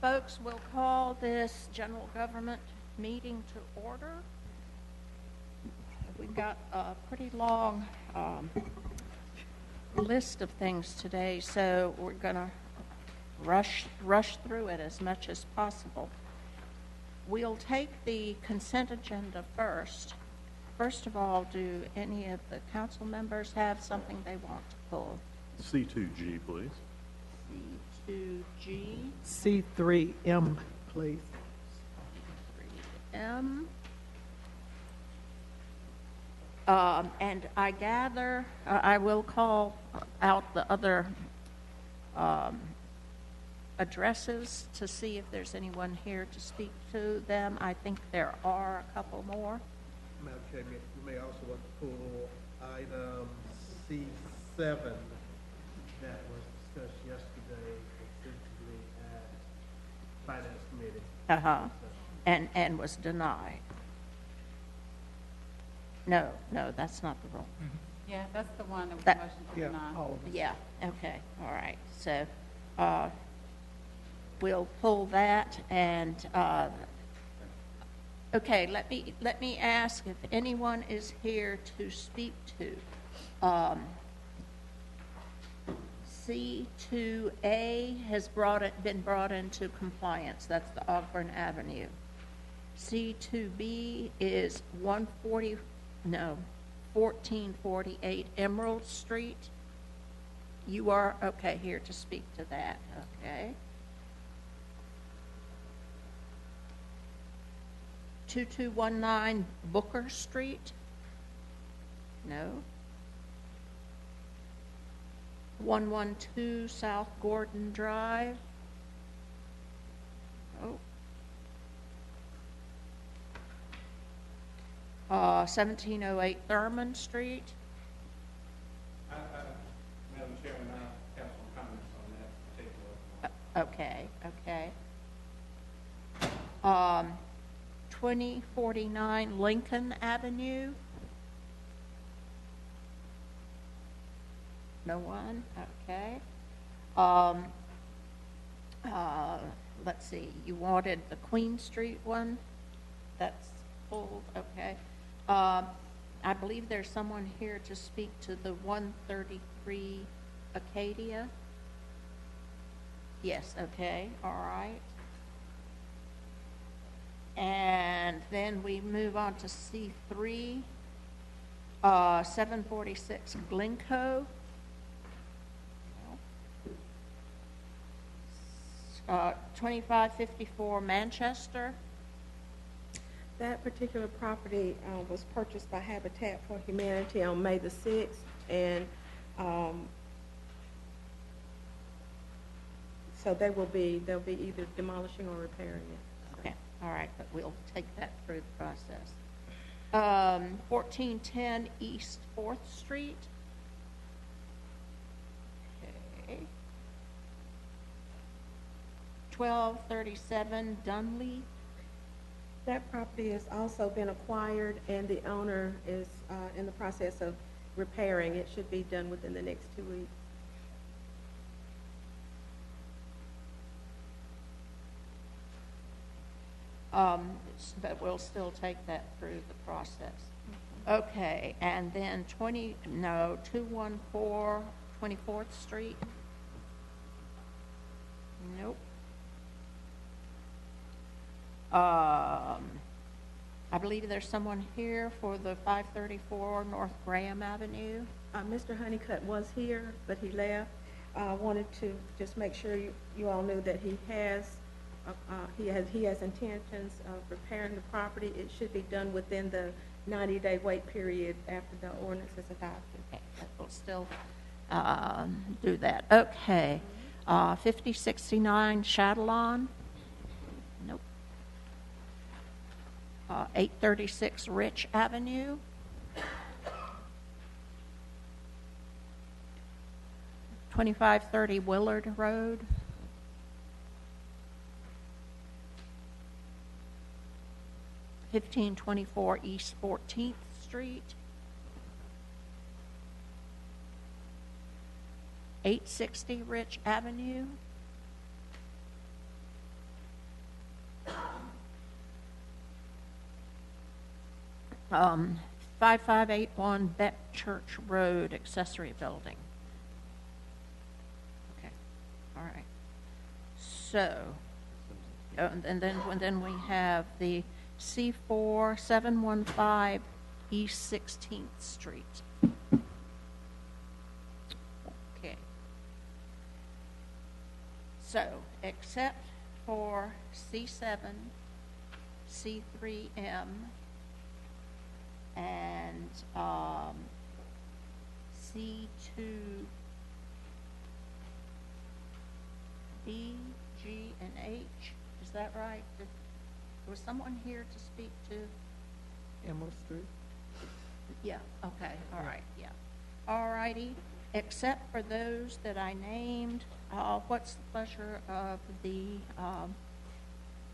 folks, we'll call this general government meeting to order. We've got a pretty long list of things today, so we're going to rush through it as much as possible. We'll take the consent agenda first. First of all, do any of the council members have something they want to pull? C2G, please. C2G. C3M, please. C3M. And I gather, I will call out the other addresses to see if there's anyone here to speak to them. I think there are a couple more. Madam Chairman, you may also want to pull item C7 that was discussed yesterday extensively at Finance Committee. Uh-huh. And was denied. No, that's not the rule. Mm-hmm. Yeah, that's the one that was That- motion to deny. all of it. Yeah, okay, all right. So we'll pull that and, okay, let me ask if anyone is here to speak to C2A has been brought into compliance. That's the Ogburn Avenue. C2B is 1448 Emerald Street. You are, okay, here to speak to that, okay. 2219 Booker Street? No. 112 South Gordon Drive? Oh. 1708 Thurman Street? Madam Chairman, I have some comments on that particular. Okay. 2049 Lincoln Avenue? No one? Okay. Let's see, you wanted the Queen Street one? That's pulled, okay. I believe there's someone here to speak to the 133 Acadia. Yes, okay, all right. And then we move on to C3, 746 Glencoe. 2554 Manchester. That particular property was purchased by Habitat for Humanity on May the 6th, and so they'll be either demolishing or repairing it. Okay, all right, but we'll take that through the process. 1410 East 4th Street. Okay. 1237 Dunley. That property has also been acquired, and the owner is in the process of repairing. It should be done within the next 2 weeks. But we'll still take that through the process. Okay, and then 214 24th Street. Nope. I believe there's someone here for the 534 North Graham Avenue. Mr. Honeycutt was here, but he left. Wanted to just make sure you all knew that he has intentions of repairing the property. It should be done within the 90-day wait period after the ordinance is adopted. Okay, but we'll still do that. Okay, 5069 Chatillon. Nope. 836 Rich Avenue. $2530 Willard Road. 1524 East 14th Street. 860 Rich Avenue. 5581 Beck Church Road, accessory building. Okay, all right. So, and then we have the C4 715 East 16th Street. Okay. So, except for C7, C3M, and C2B, G, and H, is that right? Was someone here to speak to? Emerald Street. Yeah, okay, all right, yeah. All righty, except for those that I named, what's the pleasure of the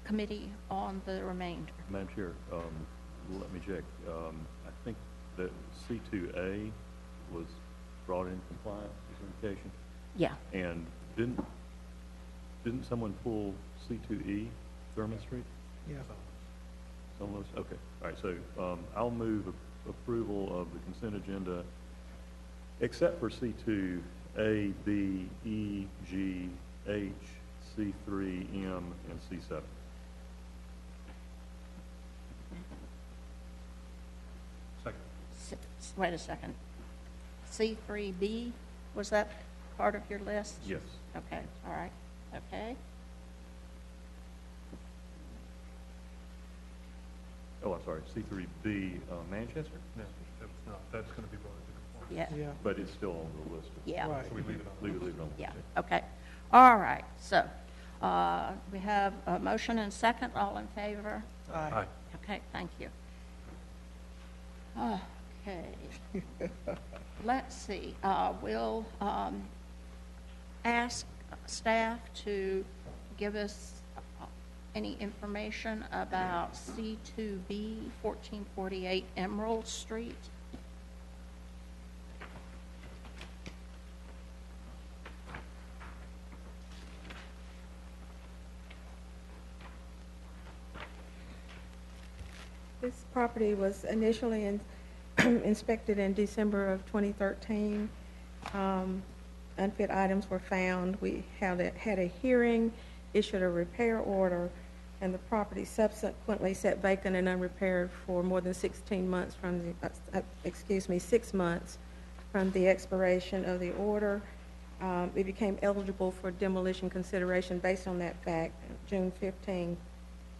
committee on the remainder? Madam Chair, let me check. I think that C2A was brought in compliance, is indication. Yeah. And didn't someone pull C2E, Thurman Street? Yeah. Someone was, okay. All right, so I'll move approval of the consent agenda except for C2, A, B, E, G, H, C3, M, and C7. Second. Wait a second. C3B, was that part of your list? Yes. Okay, all right, okay. Oh, I'm sorry, C3B, Manchester? No, that's not, that's going to be brought into compliance. Yeah, Yeah, But it's still on the list. yeah, right. So we leave it on. Leave it on the yeah, list. okay. All right, so we have a motion and second, all in favor? Aye. Okay, thank you. Okay. Let's see, we'll ask staff to give us any information about C2B, 1448 Emerald Street. This property was initially inspected in December of 2013. Unfit items were found. We had a hearing, issued a repair order, and the property subsequently sat vacant and unrepaired for more than 16 months from the, 6 months from the expiration of the order. It became eligible for demolition consideration based on that fact, June 15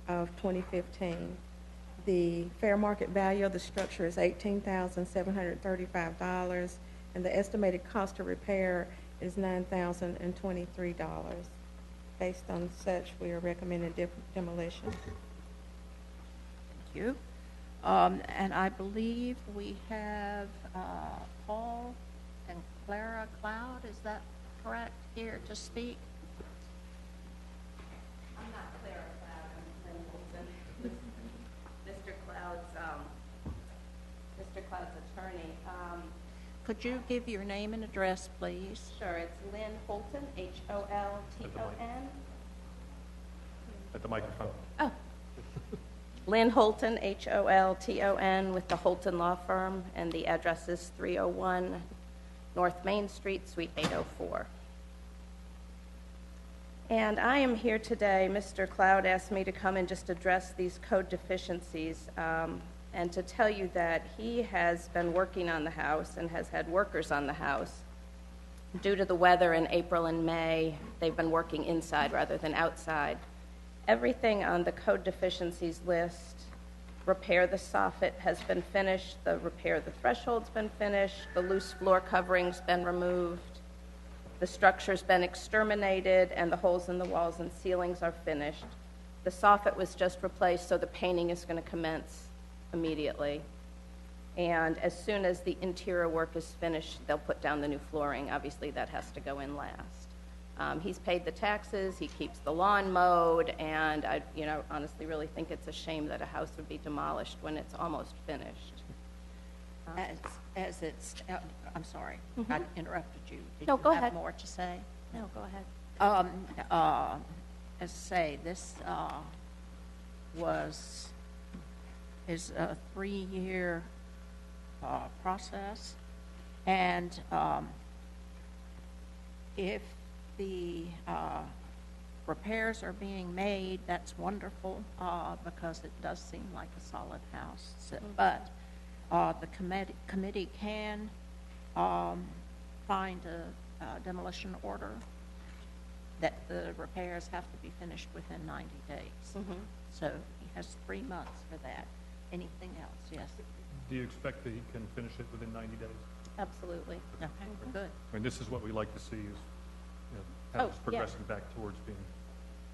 of 2015. The fair market value of the structure is $18,735, and the estimated cost of repair is $9,023. Based on such, we are recommending demolition. Thank you. And I believe we have Paul and Clara Cloud, is that correct, here to speak? I'm not Clara Cloud, I'm Lynn Holton. Mr. Cloud's attorney. Could you give your name and address, please? Sure, it's Lynn Holton, Holton. At the microphone. Oh. Lynn Holton, Holton, with the Holton Law Firm, and the address is 301 North Main Street, Suite 804. And I am here today. Mr. Cloud asked me to come and just address these code deficiencies and to tell you that he has been working on the house and has had workers on the house. Due to the weather in April and May, they've been working inside rather than outside. Everything on the code deficiencies list, repair the soffit has been finished, the repair the threshold's been finished, the loose floor covering's been removed, the structure's been exterminated, and the holes in the walls and ceilings are finished. The soffit was just replaced, so the painting is going to commence immediately. And as soon as the interior work is finished, they'll put down the new flooring. Obviously, that has to go in last. He's paid the taxes, he keeps the lawn mowed, and I, honestly really think it's a shame that a house would be demolished when it's almost finished. As it's, I'm sorry, I interrupted you. Did No, you go have ahead. more to say? No, go ahead. As I say, this was is a 3-year process. And if the repairs are being made, that's wonderful, because it does seem like a solid house. So, but the committee can find a demolition order that the repairs have to be finished within 90 days. So he has 3 months for that. Anything else? Yes. Do you expect that he can finish it within 90 days? Absolutely. Okay, good. I mean, this is what we like to see is, how it's progressing back towards being.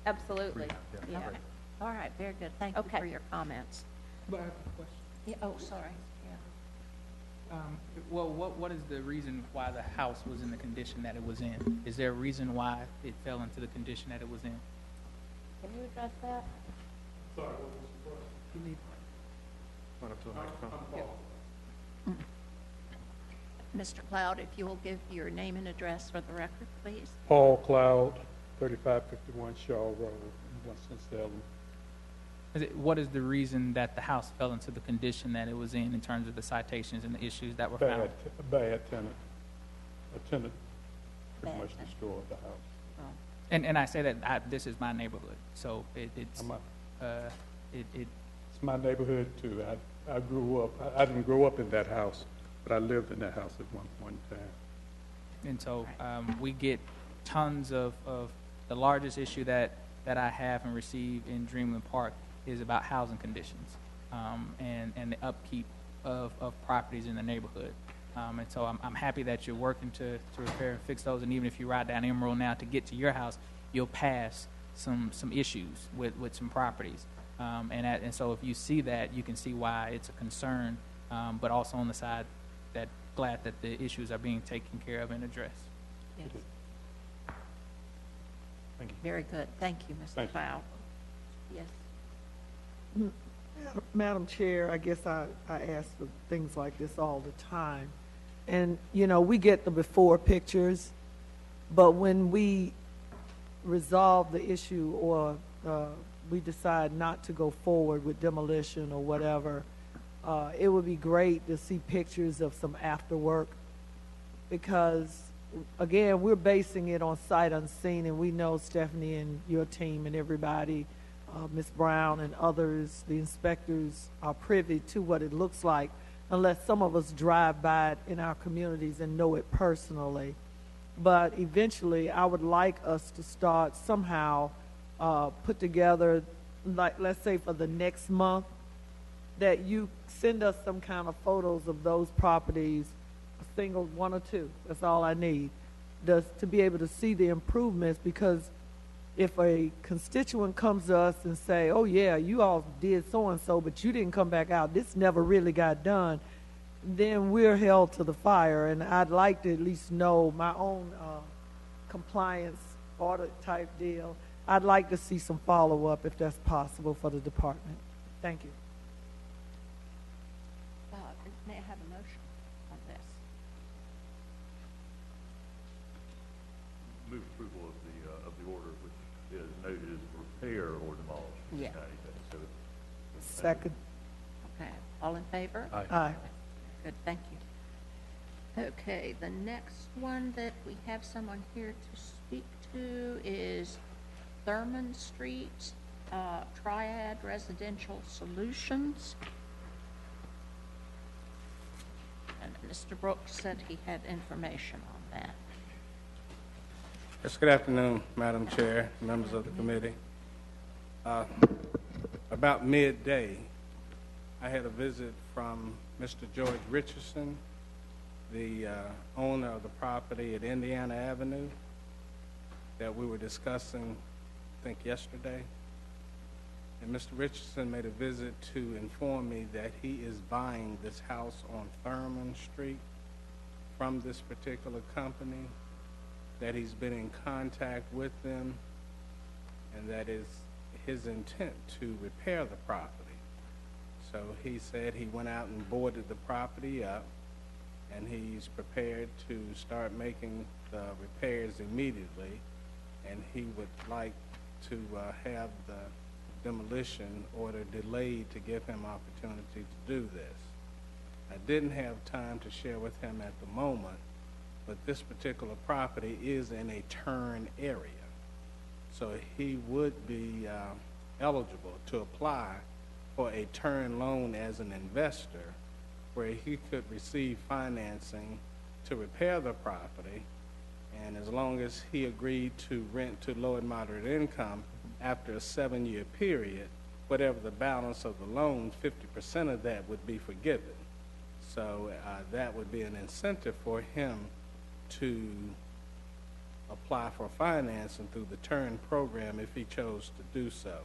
Absolutely. Yeah, Yeah. right. All right, very good. Thank you Okay. for your comments. But I have a question. Yeah, oh, sorry. Yeah. Well, what is the reason why the house was in the condition that it was in? Is there a reason why it fell into the condition that it was in? Can you address that? Sorry, what was the question? You need, Run up to the microphone. I'm Paul. Mr. Cloud, if you will give your name and address for the record, please. Paul Cloud, 3551 Shaw Road, Winston-Salem. What is the reason that the house fell into the condition that it was in terms of the citations and the issues that were found? Bad tenant. A tenant pretty Bad much tenant. destroyed the house. Oh. And I say that this is my neighborhood, so it's It's my neighborhood too. I grew up, I didn't grow up in that house, but I lived in that house at one point in time. and so we get tons of the largest issue that I have and receive in Dreamland Park is about housing conditions and the upkeep of properties in the neighborhood. And so I'm happy that you're working to repair and fix those. And even if you ride down Emerald now to get to your house, you'll pass some issues with some properties. And so if you see that, you can see why it's a concern, but also on the side that glad that the issues are being taken care of and addressed. Yes. Thank you. Very good. Thank you, Mr. Thank you. Cloud. Yes. Madam Chair, I guess I ask for things like this all the time. And, you know, we get the before pictures, but when we resolve the issue or we decide not to go forward with demolition or whatever, it would be great to see pictures of some after work, because again, we're basing it on sight unseen, and we know Stephanie and your team and everybody, Ms. Brown and others, the inspectors are privy to what it looks like, unless some of us drive by it in our communities and know it personally. But eventually, I would like us to start somehow put together, like let's say for the next month, that you send us some kind of photos of those properties, a single one or two. That's all I need, just to be able to see the improvements. Because if a constituent comes to us and say, "Oh yeah, you all did so and so, but you didn't come back out. This never really got done," then we're held to the fire. And I'd like to at least know my own compliance audit type deal. I'd like to see some follow-up if that's possible for the department. Thank you. May I have a motion on this? Move approval of the order, which is noted as repair or demolish. Yeah. So Second. Okay. All in favor? Aye. Aye. Good, thank you. Okay, the next one that we have someone here to speak to is Thurman Street, Triad Residential Solutions. And Mr. Brooks said he had information on that. Yes, good afternoon, Madam Chair, members of the committee. About midday, I had a visit from Mr. George Richardson, the owner of the property at Indiana Avenue that we were discussing, I think, yesterday. And Mr. Richardson made a visit to inform me that he is buying this house on Thurman Street from this particular company, that he's been in contact with them, and that is his intent to repair the property. So he said he went out and boarded the property up, and he's prepared to start making the repairs immediately, and he would like to have the demolition order delayed to give him opportunity to do this. I didn't have time to share with him at the moment, but this particular property is in a turn area. So he would be eligible to apply for a turn loan as an investor, where he could receive financing to repair the property, and as long as he agreed to rent to low and moderate income after a 7-year period, whatever the balance of the loan, 50% of that would be forgiven. So that would be an incentive for him to apply for financing through the TURN program if he chose to do so.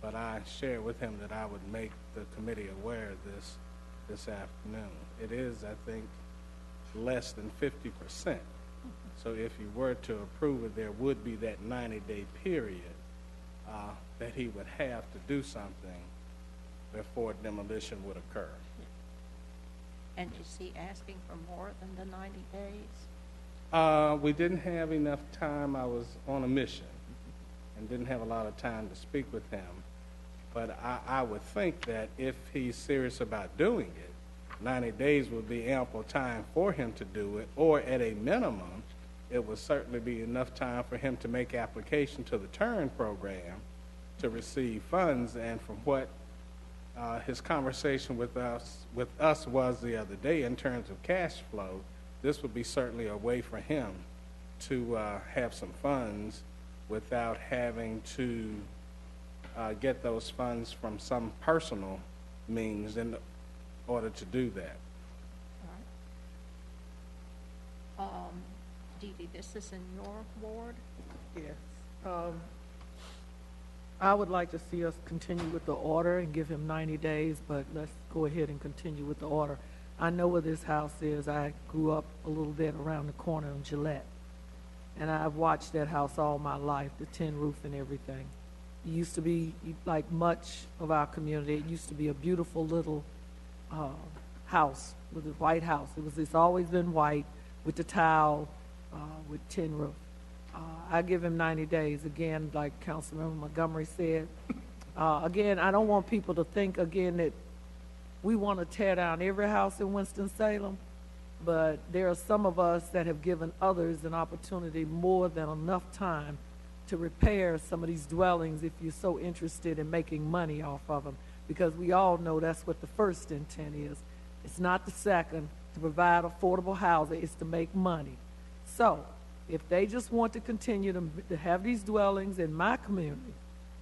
But I shared with him that I would make the committee aware of this afternoon. It is, I think, less than 50%. So if you were to approve it, there would be that 90-day period that he would have to do something before demolition would occur. And is he asking for more than the 90 days? We didn't have enough time. I was on a mission and didn't have a lot of time to speak with him. But I would think that if he's serious about doing it, 90 days would be ample time for him to do it, or at a minimum, it would certainly be enough time for him to make application to the TURN program to receive funds. And from what his conversation with us was the other day in terms of cash flow, this would be certainly a way for him to have some funds without having to get those funds from some personal means in order to do that. All right. Dee Dee, this is in your ward? Yes. I would like to see us continue with the order and give him 90 days, but let's go ahead and continue with the order. I know where this house is. I grew up a little bit around the corner in Gillette, and I've watched that house all my life, the tin roof and everything. It used to be, like much of our community, it used to be a beautiful little house with a white house. It's always been white with the tile, with tin roof. I give him 90 days. Again, like Councilmember Montgomery said, again, I don't want people to think, again, that we want to tear down every house in Winston-Salem, but there are some of us that have given others an opportunity more than enough time to repair some of these dwellings if you're so interested in making money off of them, because we all know that's what the first intent is. It's not the second, to provide affordable housing, it's to make money. So if they just want to continue to have these dwellings in my community,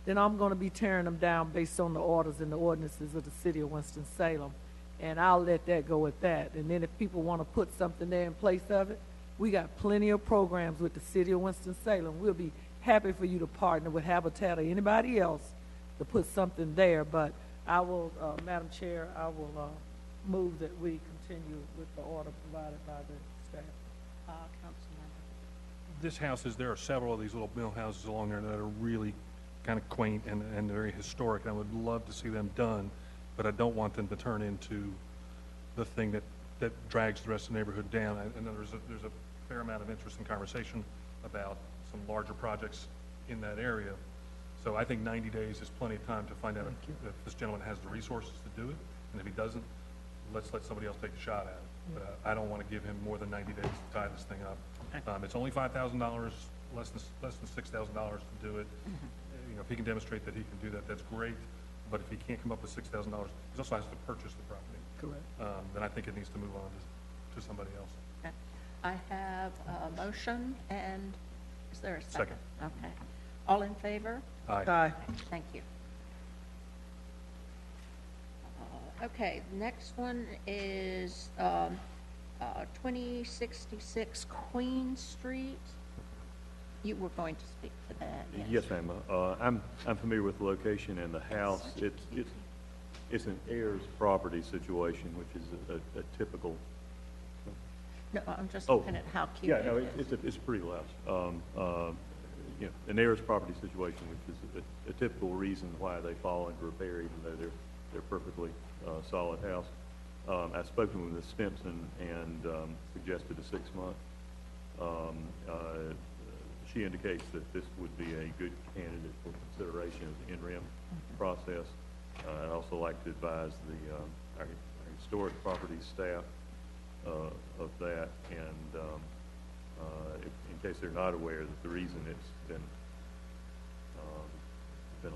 then I'm going to be tearing them down based on the orders and the ordinances of the city of Winston-Salem, and I'll let that go at that. And then if people want to put something there in place of it, we got plenty of programs with the city of Winston-Salem. We'll be happy for you to partner with Habitat or anybody else to put something there. But I will, Madam Chair, I will move that we continue with the order provided by the staff. Councilmember. This house there are several of these little mill houses along there that are really kind of quaint and very historic. And I would love to see them done, but I don't want them to turn into the thing that drags the rest of the neighborhood down. I know there's a fair amount of interest and conversation about some larger projects in that area. So I think 90 days is plenty of time to find out if this gentleman has the resources to do it. And if he doesn't, let's let somebody else take a shot at it. But I don't want to give him more than 90 days to tie this thing up. It's only $5,000, less than $6,000 to do it. You know, if he can demonstrate that he can do that, that's great. But if he can't come up with $6,000, he also has to purchase the property. Correct. Then I think it needs to move on to somebody else. Okay. I have a motion, and is there a second? Second. Okay. All in favor? Aye. Aye. Thank you. Okay, next one is 2066 Queen Street. You were going to speak to that. Yes, ma'am. I'm familiar with the location and the house. It's an heirs property situation, which is a typical. No, I'm just looking at how cute Yeah, no, it is. it's pretty loud. You know, an heirs property situation, which is a typical reason why they fall into repair, even though they're perfectly solid house. I've spoken with Ms. Stimpson and suggested a 6-month. she indicates that this would be a good candidate for consideration of the NREM process. I'd also like to advise our historic property staff of that, and in case they're not aware, that the reason it's been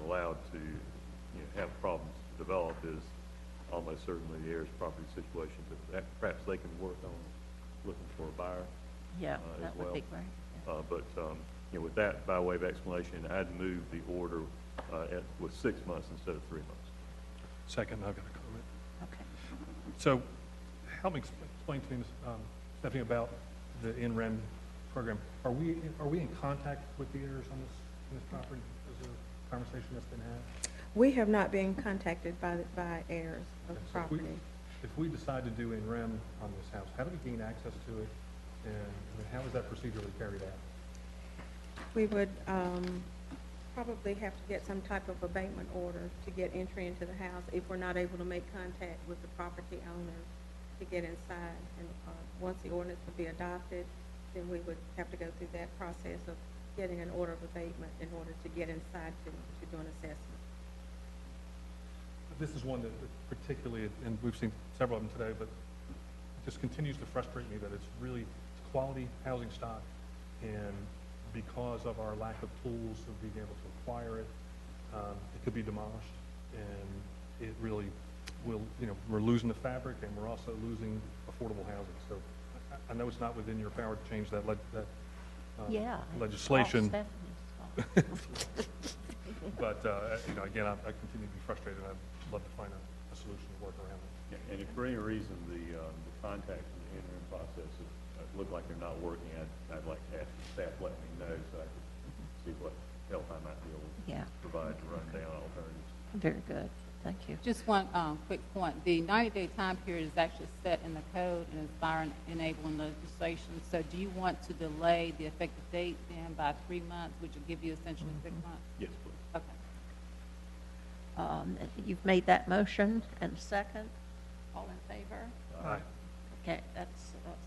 allowed to have problems develop is almost certainly the heirs property situation, but perhaps they can work on looking for a buyer. Yeah, as that well. would be great. But with that, by way of explanation, I'd move the order with 6 months instead of 3 months. Second, I've got a comment. Okay. So help me explain to me, Stephanie, about the NREM program. Are we in contact with the heirs on this property? Is there a conversation that's been had? We have not been contacted by heirs of the So property. if we decide to do NREM on this house, how do we gain access to it? And how is that procedurally carried out? We would probably have to get some type of abatement order to get entry into the house if we're not able to make contact with the property owner to get inside. And once the ordinance would be adopted, then we would have to go through that process of getting an order of abatement in order to get inside to do an assessment. This is one that particularly, and we've seen several of them today, but it just continues to frustrate me that it's really quality housing stock, and because of our lack of tools of being able to acquire it, it could be demolished, and it really will, we're losing the fabric, and we're also losing affordable housing. So I know it's not within your power to change that legislation. But, again, I continue to be frustrated, and I'd love to find a solution to work around it. Yeah, and if for any reason the contact in the interim process look like they're not working, I'd like to have staff let me know so I can see what help I might be able to provide to run down alternatives. Very good. Thank you. Just one quick point. The 90-day time period is actually set in the code and is by enabling legislation. So do you want to delay the effective date then by 3 months, which would give you essentially 6 months? Yes, please. Okay. You've made that motion, and second. All in favor? Aye. Okay, that's 6 months.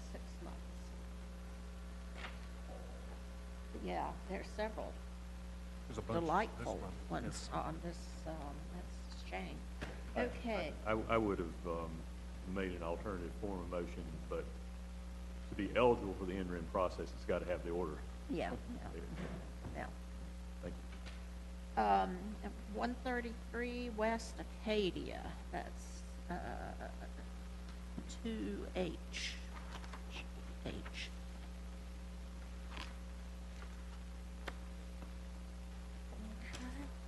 Yeah, there's several There's a bunch delightful this month. ones on this exchange. Okay. I would have made an alternative form of motion, but to be eligible for the interim process, it's got to have the order. Yeah. Thank you. 133 West Acadia, that's 2H.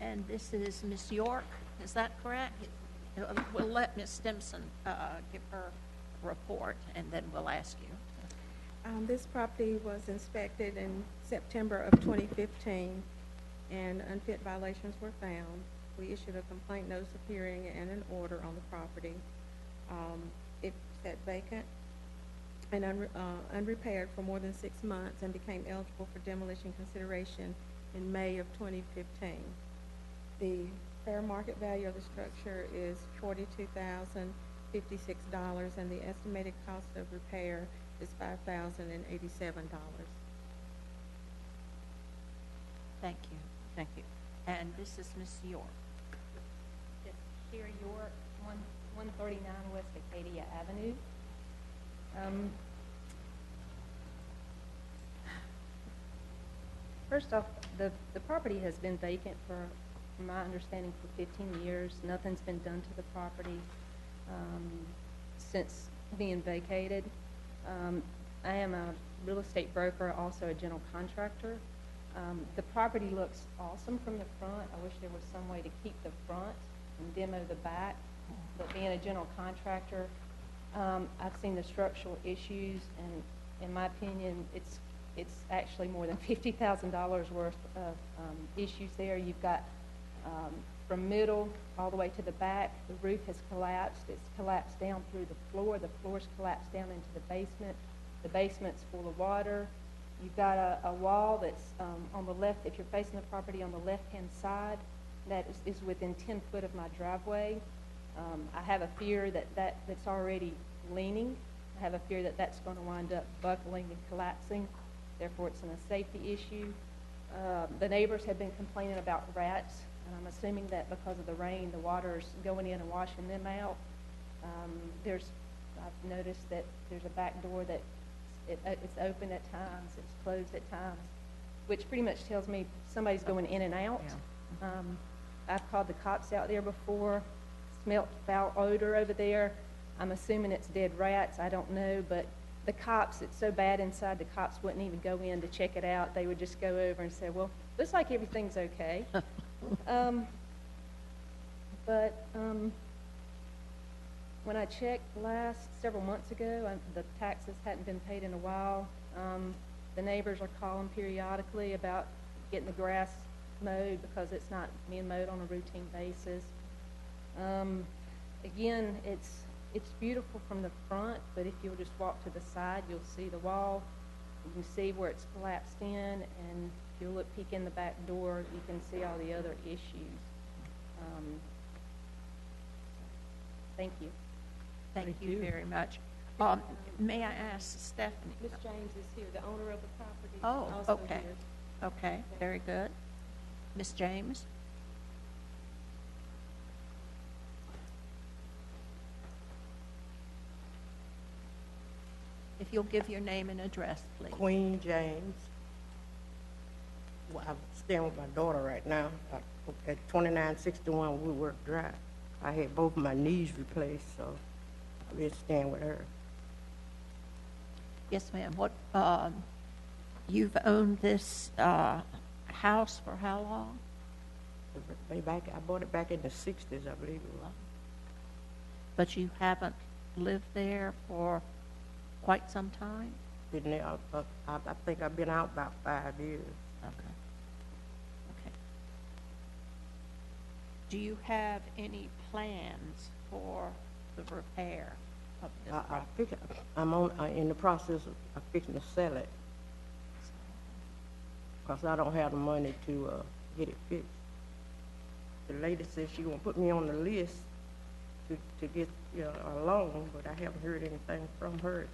And this is Miss York, is that correct? We'll let Miss Stimson give her report, and then we'll ask you. This property was inspected in September of 2015, and unfit violations were found. We issued a complaint notice of hearing and an order on the property. It sat vacant and unrepaired for more than 6 months and became eligible for demolition consideration in May of 2015. The fair market value of the structure is $42,056, and the estimated cost of repair is $5,087. Thank you. Thank you. And this is Miss York. Yes, Sherry York, 139 West Acadia Avenue. First off, the property has been vacant from my understanding, for 15 years. Nothing's been done to the property since being vacated. I am a real estate broker, also a general contractor. The property looks awesome from the front. I wish there was some way to keep the front and demo the back. But being a general contractor, I've seen the structural issues, and in my opinion, it's actually more than $50,000 worth of issues there. You've got from middle all the way to the back, the roof has collapsed. It's collapsed down through the floor. The floor's collapsed down into the basement. The basement's full of water. You've got a wall that's on the left, if you're facing the property on the left-hand side, that is within 10 foot of my driveway. I have a fear that's already leaning. I have a fear that that's going to wind up buckling and collapsing. Therefore, it's a safety issue. The neighbors have been complaining about rats, and I'm assuming that because of the rain, the water's going in and washing them out. I've noticed that there's a back door that it's open at times, it's closed at times, which pretty much tells me somebody's going in and out. I've called the cops out there before, smelt foul odor over there. I'm assuming it's dead rats, I don't know, but the cops, it's so bad inside, the cops wouldn't even go in to check it out. They would just go over and say, well, looks like everything's okay. When I checked several months ago, the taxes hadn't been paid in a while. The neighbors are calling periodically about getting the grass mowed because it's not being mowed on a routine basis. Again, it's beautiful from the front, but if you'll just walk to the side, you'll see the wall. You can see where it's collapsed in, and if you peek in the back door, you can see all the other issues. Thank you. Thank you very much. May I ask Stephanie? Ms. James is here, the owner of the property. Oh, also okay. here. Okay, very good. Ms. James? If you'll give your name and address, please. Queen James. Well, I'm staying with my daughter right now at 2961 Woodwork Drive. I had both my knees replaced, so I've been staying with her. Yes, ma'am. You've owned this house for how long? I bought it back in the 60s, I believe it was. But you haven't lived there for quite some time? Been there, I think I've been out about 5 years. Okay. Do you have any plans for the repair of this property? I'm in the process of fixing to sell it because I don't have the money to get it fixed. The lady said she gonna put me on the list to get a loan, but I haven't heard anything from her.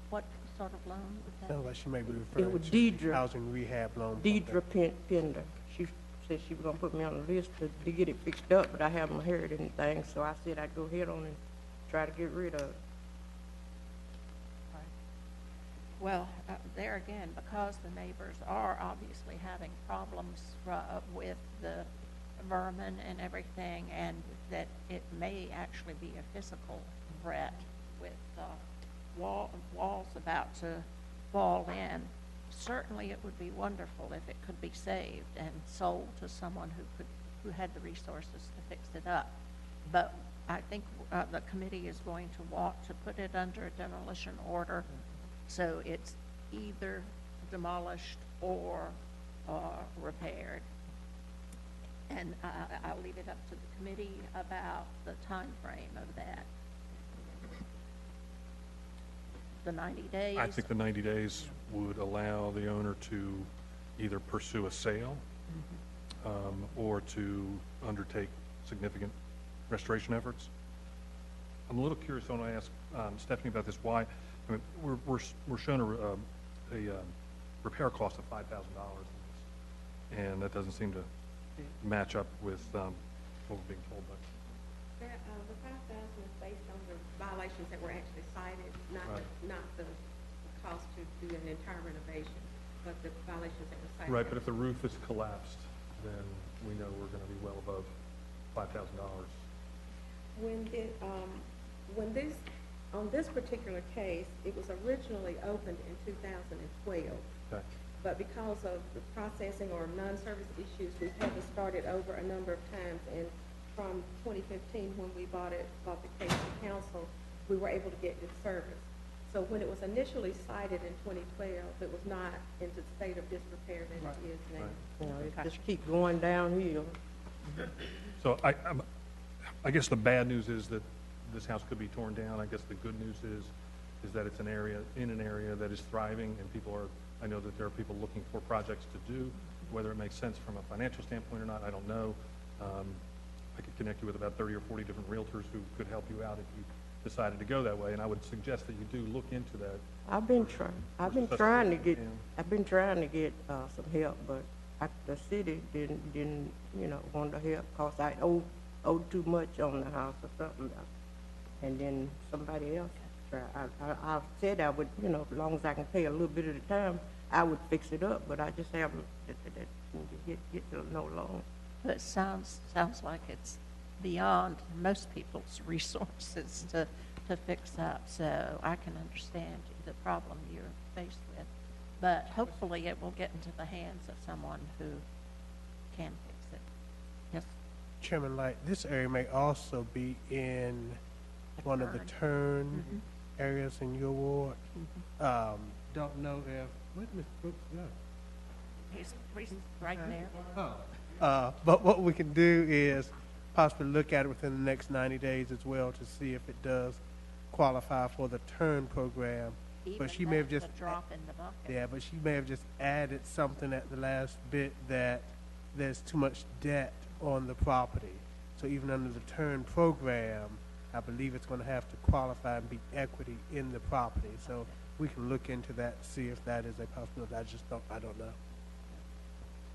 What sort of loan would that Sounds like she may be referring was to Deidre. housing rehab loan. Deidre Pender. She said she was gonna put me on the list to get it fixed up, but I haven't heard anything, so I said I'd go ahead on and try to get rid of it. Well, there again, because the neighbors are obviously having problems with the vermin and everything, and that it may actually be a physical threat with walls about to fall in, certainly it would be wonderful if it could be saved and sold to someone who had the resources to fix it up. But I think the committee is going to want to put it under a demolition order, so it's either demolished or repaired. And I'll leave it up to the committee about the time frame of that. The 90 days? I think the 90 days would allow the owner to either pursue a sale or to undertake significant restoration efforts. I'm a little curious, I want to ask Stephanie about this. Why? I mean, we're shown a repair cost of $5,000, and that doesn't seem to match up with what we're being told. But the 5,000 is based on the violations that were actually cited, not the cost to do an entire renovation, but the violations that were cited. right, but if the roof is collapsed, then we know we're going to be well above $5,000. On this particular case, it was originally opened in 2012. Okay. But because of the processing or non-service issues, we've had to start it over a number of times. And from 2015, when we bought the case to council, we were able to get good service. So when it was initially cited in 2012, it was not in the state of disrepair that it is now. It just keep going downhill. So I guess the bad news is that this house could be torn down. I guess the good news is that it's in an area that is thriving, and I know that there are people looking for projects to do. Whether it makes sense from a financial standpoint or not, I don't know. I could connect you with about 30 or 40 different realtors who could help you out if you decided to go that way, and I would suggest that you do look into that. I've been trying to get some help, but the city didn't want to help, cause I owed too much on the house or something, and then somebody else tried. I said I would, as long as I can pay a little bit at a time, I would fix it up, but I just haven't get to no loan. But it sounds like it's beyond most people's resources to fix up, so I can understand the problem you're faced with. But hopefully it will get into the hands of someone who can fix it. Yes? Chairman Light, this area may also be in one of the turn areas in your ward. Don't know if, where did Mr. Brooks go? He's right there. But what we can do is possibly look at it within the next 90 days as well to see if it does qualify for the turn program. But she may have just a drop in the bucket. Yeah, but she may have just added something at the last bit that there's too much debt on the property. So even under the turn program, I believe it's going to have to qualify and be equity in the property. So we can look into that, see if that is a possibility. I don't know.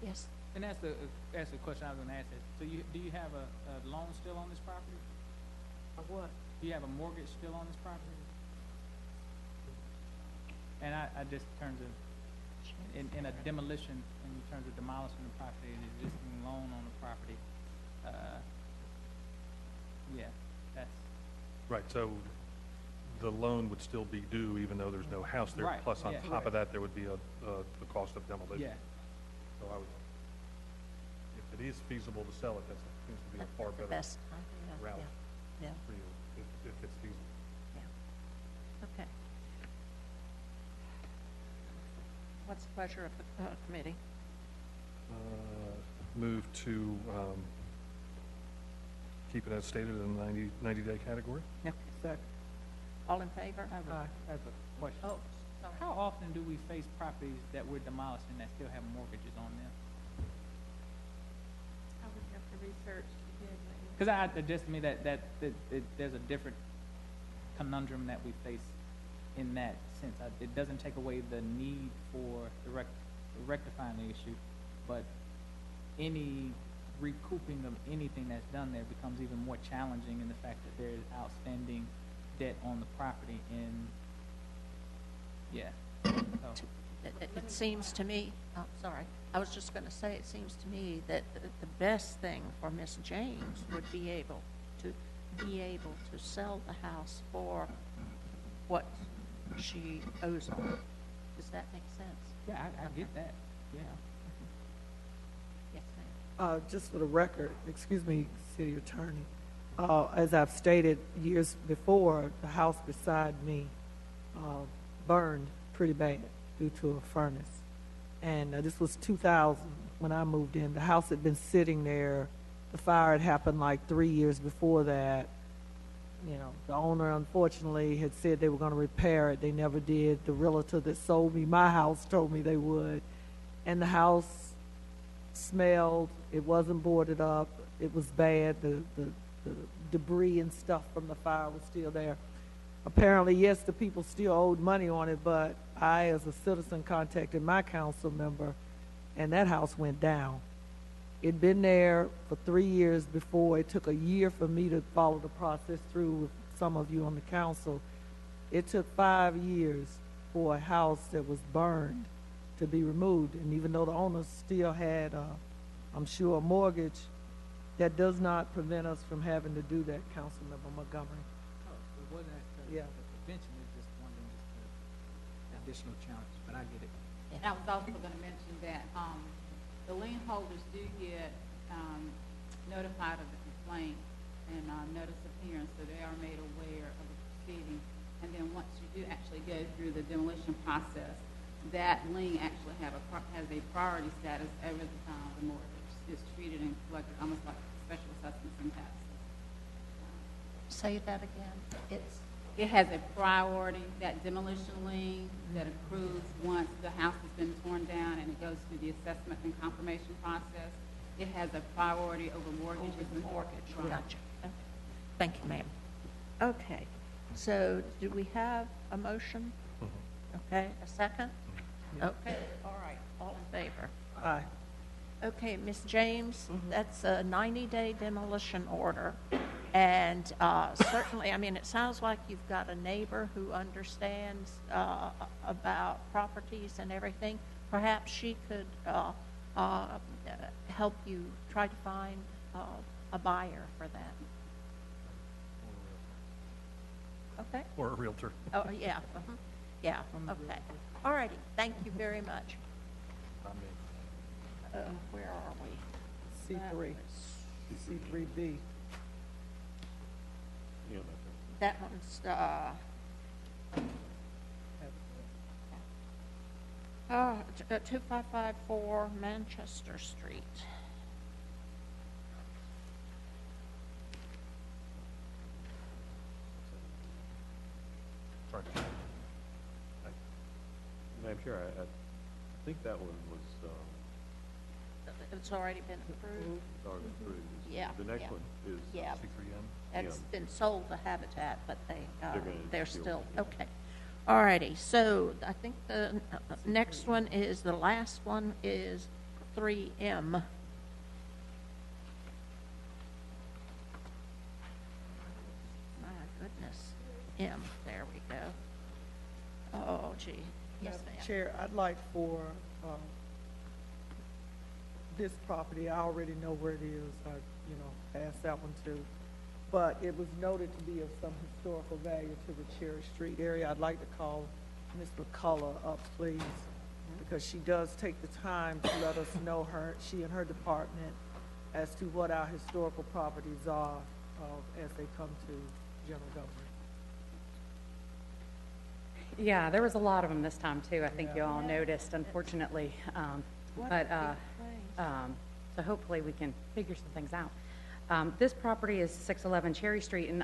Yes. And that's the question I was going to ask. So do you have a loan still on this property? A what? Do you have a mortgage still on this property? And I just, in terms of, in a demolition, in terms of demolishing the property, an existing loan on the property, that's... Right, so the loan would still be due even though there's no house there. Right, Plus on yeah, top of that, there would be the cost of demolition. Yeah. So I would, if it is feasible to sell it, that seems to be a far better best idea. route Yeah. for you, if it's feasible. Yeah. Okay. What's the pleasure of the committee? Move to keep it as stated in the 90-day category. Okay. Second. All in favor? I have a question. Oh, sorry. How often do we face properties that we're demolishing that still have mortgages on them? I would have to research again. Because I suggest to me that there's a different conundrum that we face in that sense. It doesn't take away the need for rectifying the issue, but any recouping of anything that's done there becomes even more challenging in the fact that there is outstanding debt on the property. And It seems to me, sorry, I was just going to say, it seems to me that the best thing for Miss James would be able to sell the house for what she owes on it. Does that make sense? yeah, I get that. Yeah. Yes, ma'am. Just for the record, excuse me, City Attorney, as I've stated years before, the house beside me burned pretty bad due to a furnace. And this was 2000 when I moved in. The house had been sitting there. The fire had happened like 3 years before that. The owner, unfortunately, had said they were going to repair it. They never did. The realtor that sold me my house told me they would. And the house smelled. It wasn't boarded up. It was bad. The debris and stuff from the fire was still there. Apparently, yes, the people still owed money on it, but I, as a citizen, contacted my council member, and that house went down. It'd been there for 3 years before. It took a year for me to follow the process through with some of you on the council. It took 5 years for a house that was burned to be removed. And even though the owners still had, I'm sure, a mortgage, that does not prevent us from having to do that, Councilmember Montgomery. Oh, it wasn't Yeah. the prevention, it's just wondering the additional challenge, but I get it. And I was also going to mention that the lien holders do get notified of the complaint and notice of hearing, so they are made aware of the proceeding. And then once you do actually go through the demolition process, that lien actually has a priority status over the mortgage. It's treated and collected almost like special assessments and taxes. Say that again. It has a priority, that demolition lien that accrues once the house has been torn down and it goes through the assessment and confirmation process. It has a priority over mortgages. Mortgage, gotcha. Okay. Thank you, ma'am. Okay. So do we have a motion? Okay, a second? Okay, all right, all in favor? Aye. Okay, Ms. James, that's a 90-day demolition order. And certainly, I mean, it sounds like you've got a neighbor who understands about properties and everything. Perhaps she could help you try to find a buyer for that. Okay? Or a realtor. Oh, yeah, yeah, okay. All righty, thank you very much. Where are we? C3, C3B. Yeah, That one's, 2554 Manchester Street. Sorry. Madam Chair, I think that one was, It's already been approved? already approved. Yeah, The next yeah. one is Yeah. C3M. That's been sold to Habitat, but gonna they're still- still, okay. All righty, so I think the next one is, the last one is 3M. My goodness, M, there we go. Oh, gee, yes, Madam ma'am. Chair, I'd like for this property, I already know where it is, I, passed that one too. But it was noted to be of some historical value to the Cherry Street area. I'd like to call Ms. McCullough up, please, because she does take the time to let us know, she and her department, as to what our historical properties are as they come to general government. Yeah, there was a lot of them this time too. I think Yeah. you all noticed, unfortunately. So hopefully we can figure some things out. This property is 611 Cherry Street, and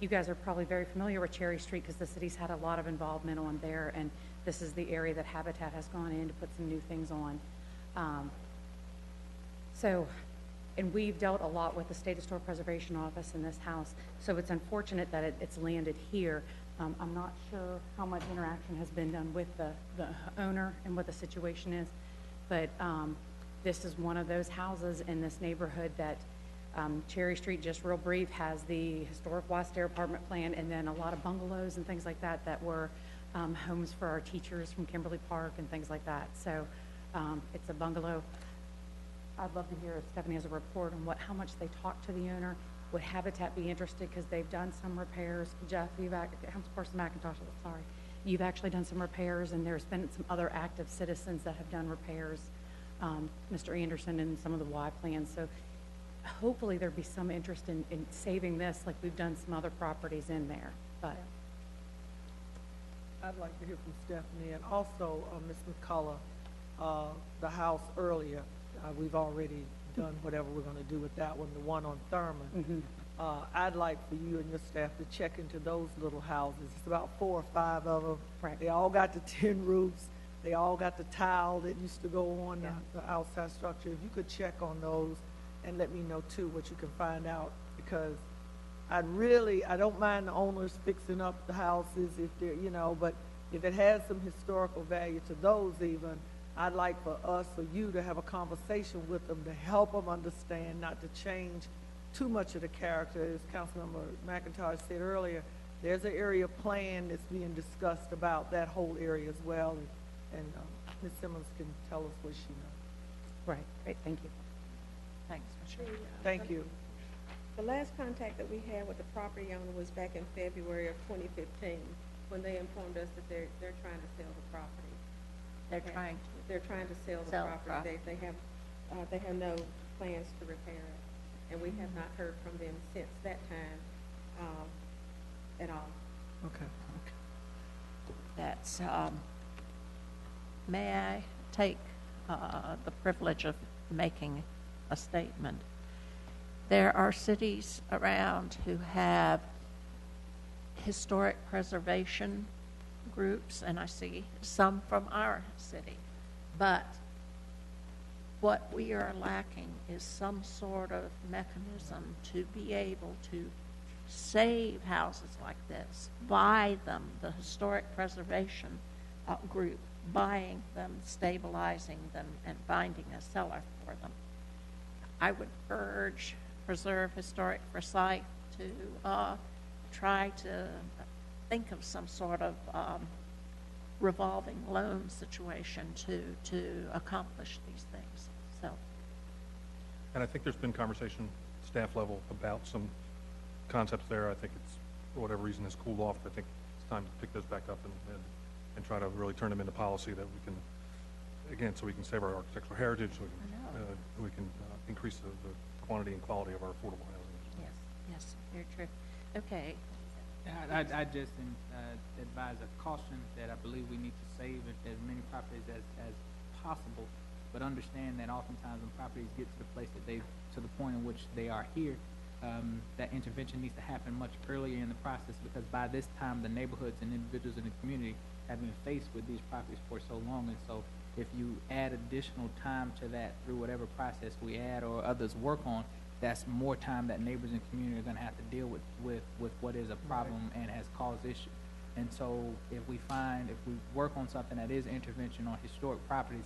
you guys are probably very familiar with Cherry Street because the city's had a lot of involvement on there, and this is the area that Habitat has gone in to put some new things on. And we've dealt a lot with the State Historic Preservation Office in this house, so it's unfortunate that it's landed here. I'm not sure how much interaction has been done with the owner and what the situation is, but this is one of those houses in this neighborhood that Cherry Street, just real brief, has the historic Wastair apartment plan, and then a lot of bungalows and things like that that were homes for our teachers from Kimberly Park and things like that. So it's a bungalow. I'd love to hear if Stephanie has a report on how much they talked to the owner. Would Habitat be interested because they've done some repairs? Jeff, Councilperson McIntosh, sorry. You've actually done some repairs, and there's been some other active citizens that have done repairs, Mr. Anderson and some of the Y plans. So hopefully there'd be some interest in saving this like we've done some other properties in there. But I'd like to hear from Stephanie, and also Ms. McCullough, the house earlier, we've already done whatever we're going to do with that one, the one on Thurman. I'd like for you and your staff to check into those little houses. It's about 4 or 5 of them. Right. They all got the tin roofs. They all got the tile that used to go on the outside structure. If you could check on those and let me know too what you can find out, because I don't mind the owners fixing up the houses if they're, but if it has some historical value to those even, I'd like for us or you to have a conversation with them to help them understand, not to change too much of the character. As Councilmember McIntosh said earlier, there's an area plan that's being discussed about that whole area as well, and Ms. Simmons can tell us what she knows. right, great, thank you. Thanks, Michelle. Thank you. The last contact that we had with the property owner was back in February of 2015, when they informed us that they're trying to sell the property. They're trying to sell the property. They have no plans to repair it, and we have not heard from them since that time at all. Okay. That's, may I take the privilege of making a statement? There are cities around who have historic preservation groups, and I see some from our city. But what we are lacking is some sort of mechanism to be able to save houses like this, buy them, the historic preservation group buying them, stabilizing them, and finding a seller for them. I would urge Preserve Historic Forsyth to try to think of some sort of revolving loan situation to accomplish these things. So, And I think there's been conversation, staff level, about some concepts there. I think it's, for whatever reason, has cooled off. I think it's time to pick those back up and try to really turn them into policy that we can, again, so we can save our architectural heritage, so we can increase the quantity and quality of our affordable housing. yes, very true. Okay. I just advise a caution that I believe we need to save as many properties as possible, but understand that oftentimes when properties get to the place that to the point in which they are here, that intervention needs to happen much earlier in the process, because by this time the neighborhoods and individuals in the community have been faced with these properties for so long. And so if you add additional time to that through whatever process we add or others work on, that's more time that neighbors and community are going to have to deal with what is a problem and has caused issue. And so if we work on something that is intervention on historic properties,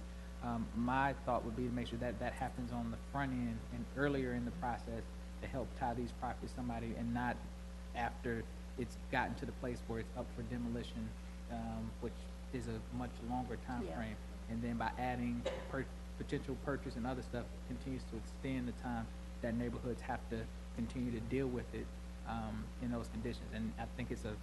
my thought would be to make sure that that happens on the front end and earlier in the process to help tie these properties to somebody, and not after it's gotten to the place where it's up for demolition, which is a much longer time frame. And then by adding potential purchase and other stuff, continues to extend the time that neighborhoods have to continue to deal with it in those conditions. And I think it's a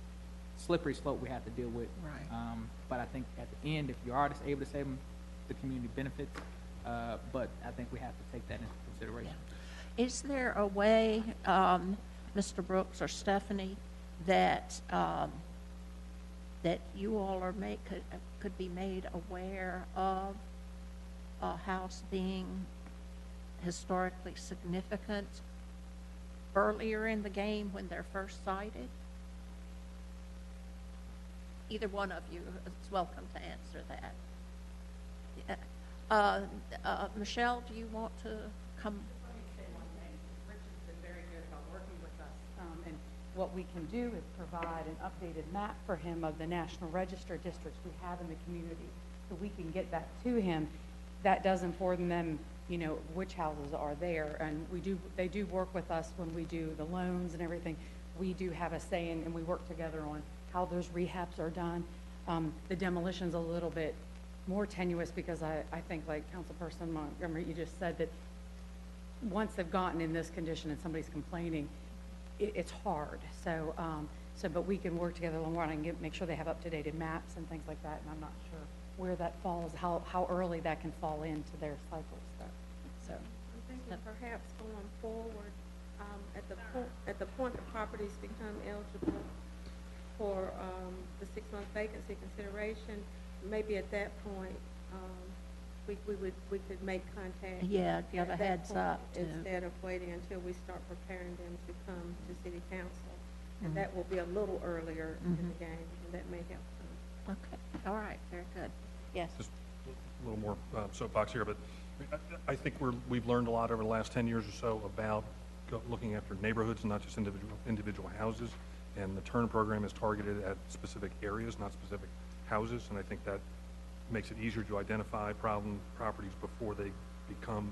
slippery slope we have to deal with. Right. But I think at the end, if you are able to save them, the community benefits. But I think we have to take that into consideration. Yeah. Is there a way, Mr. Brooks or Stephanie, that that you all are could be made aware of a house being historically significant earlier in the game when they're first sighted? Either one of you is welcome to answer that. Michelle, do you want to come? Richard's been very good about working with us, and what we can do is provide an updated map for him of the National Register districts we have in the community, so we can get that to him. That does inform them, which houses are there, and they do work with us when we do the loans and everything. We do have a say in, and we work together on how those rehabs are done. The demolition's a little bit more tenuous, because I think, like Councilperson Montgomery, you just said that once they've gotten in this condition and somebody's complaining, it's hard. So, but we can work together a little more, and I can make sure they have up-to-date maps and things like that, and I'm not sure where that falls, how early that can fall into their cycles. So I'm thinking perhaps going forward, at the point the properties become eligible for the 6-month vacancy consideration, maybe at that point we could make contact. Yeah, give a heads up instead of waiting until we start preparing them to come to City Council, and that will be a little earlier in the game, and that may help some. Okay. All right. Very good. Yes. Just a little more soapbox here, but I think we've learned a lot over the last 10 years or so about looking after neighborhoods and not just individual houses. And the TURN program is targeted at specific areas, not specific houses. And I think that makes it easier to identify problem properties before they become,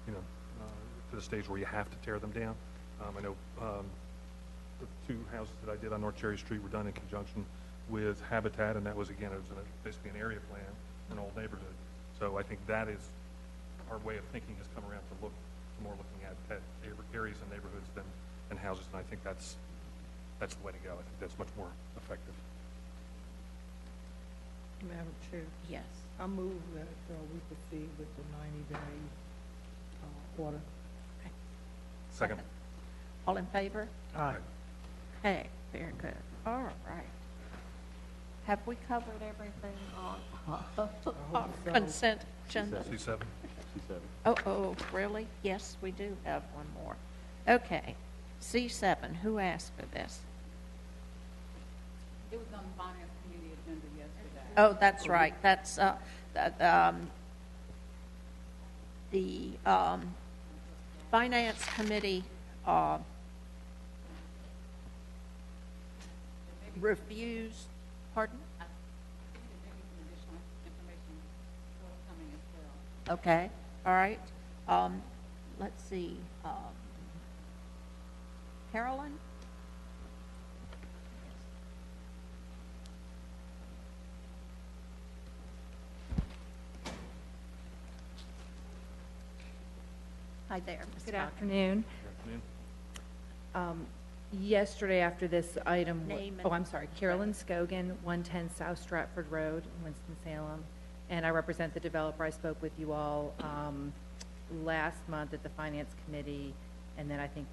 to the stage where you have to tear them down. I know the 2 houses that I did on North Cherry Street were done in conjunction with Habitat, and that was, again, it was basically an area plan for an old neighborhood. So I think that is our way of thinking has come around to more looking at areas and neighborhoods than houses, and I think that's the way to go. I think that's much more effective. Madam Chair, Yes. I move that we proceed with the 90-day order. Okay. Second. All in favor? Aye. Okay. Very good. All right. Have we covered everything on consent agenda? C7. Oh, really? Yes, we do have one more. Okay. C7, who asked for this? It was on the Finance Committee agenda yesterday. Oh, that's right. That's the Finance Committee refuse, pardon? Okay, all right. Let's see, Carolyn? Hi there, Ms. Good Cochran. afternoon. Yesterday, after this item, Name and- I'm sorry, Carolyn Scogan, 110 South Stratford Road, Winston-Salem, and I represent the developer. I spoke with you all last month at the Finance Committee, and then I think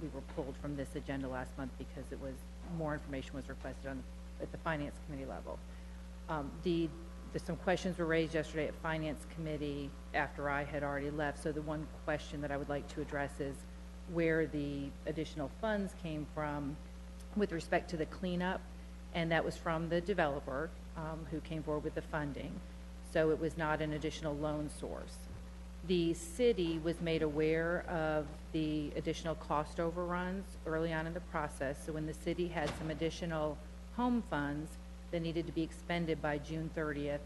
we were pulled from this agenda last month because it was, more information was requested at the Finance Committee level. Some questions were raised yesterday at Finance Committee after I had already left, so the one question that I would like to address is where the additional funds came from with respect to the cleanup, and that was from the developer who came forward with the funding. So it was not an additional loan source. The city was made aware of the additional cost overruns early on in the process. So when the city had some additional home funds that needed to be expended by June 30th,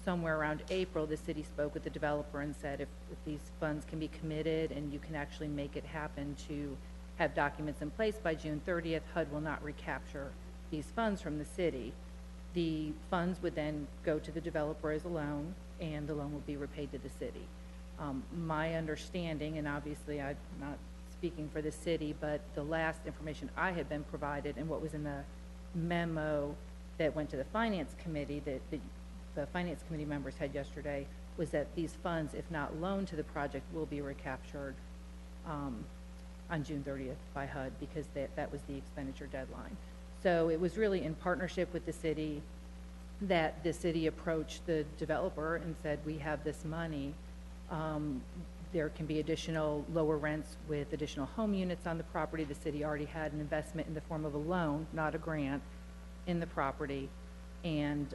somewhere around April, the city spoke with the developer and said if these funds can be committed and you can actually make it happen to have documents in place by June 30th, HUD will not recapture these funds from the city. The funds would then go to the developer as a loan, and the loan will be repaid to the city. My understanding, and obviously I'm not speaking for the city, but the last information I had been provided and what was in the memo that went to the Finance Committee that the Finance Committee members had yesterday was that these funds, if not loaned to the project, will be recaptured on June 30th by HUD because that was the expenditure deadline. So it was really in partnership with the city that the city approached the developer and said, we have this money. There can be additional lower rents with additional home units on the property. The city already had an investment in the form of a loan, not a grant, in the property. And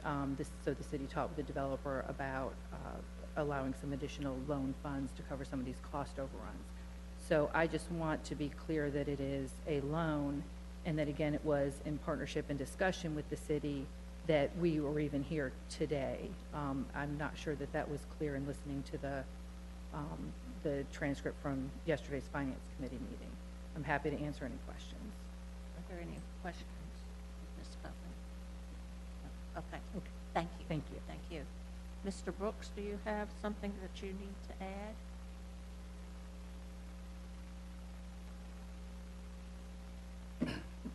so the city talked with the developer about allowing some additional loan funds to cover some of these cost overruns. So I just want to be clear that it is a loan and that, again, it was in partnership and discussion with the city that we were even here today. I'm not sure that that was clear in listening to the transcript from yesterday's Finance Committee meeting. I'm happy to answer any questions. Are there any questions, Ms. Cochran? Okay. Thank you. Thank you. Thank you. Mr. Brooks, do you have something that you need to add?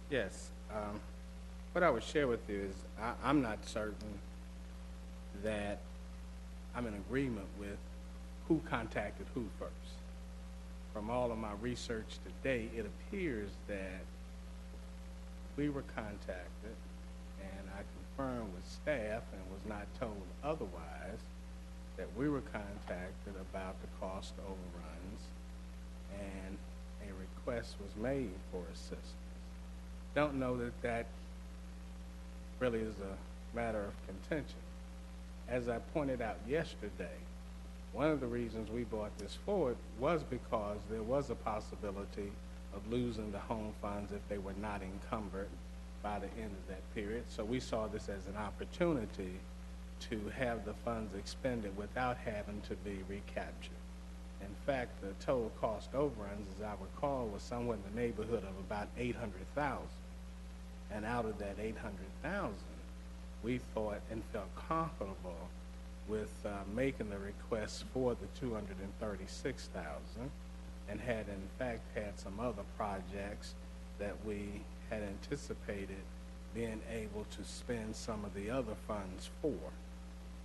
Yes. What I would share with you is I'm not certain that I'm in agreement with who contacted who first. From all of my research today, it appears that we were contacted, and I confirmed with staff and was not told otherwise, that we were contacted about the cost overruns, and a request was made for assistance. Don't know that that really is a matter of contention. As I pointed out yesterday, one of the reasons we brought this forward was because there was a possibility of losing the home funds if they were not encumbered by the end of that period. So we saw this as an opportunity to have the funds expended without having to be recaptured. In fact, the total cost overruns, as I recall, was somewhere in the neighborhood of about $800,000. And out of that $800,000, we thought and felt comfortable with making the request for the $236,000, and had in fact had some other projects that we had anticipated being able to spend some of the other funds for.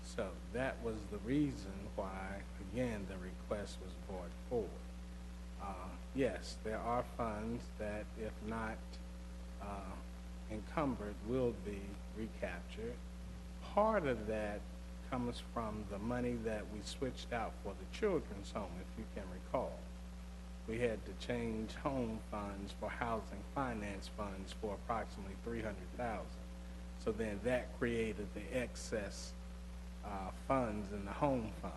So that was the reason why, again, the request was brought forward. Yes, there are funds that, if not encumbered, will be recaptured. Part of that comes from the money that we switched out for the children's home, if you can recall. We had to change home funds for housing finance funds for approximately $300,000. So then that created the excess funds in the home funds.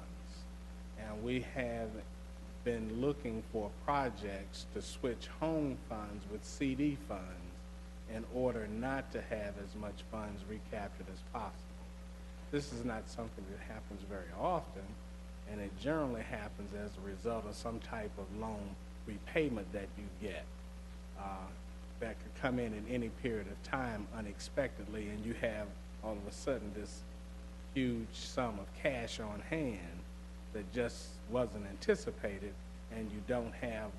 And we have been looking for projects to switch home funds with CD funds in order not to have as much funds recaptured as possible. This is not something that happens very often, and it generally happens as a result of some type of loan repayment that you get that could come in any period of time unexpectedly, and you have all of a sudden this huge sum of cash on hand that just wasn't anticipated, and you don't have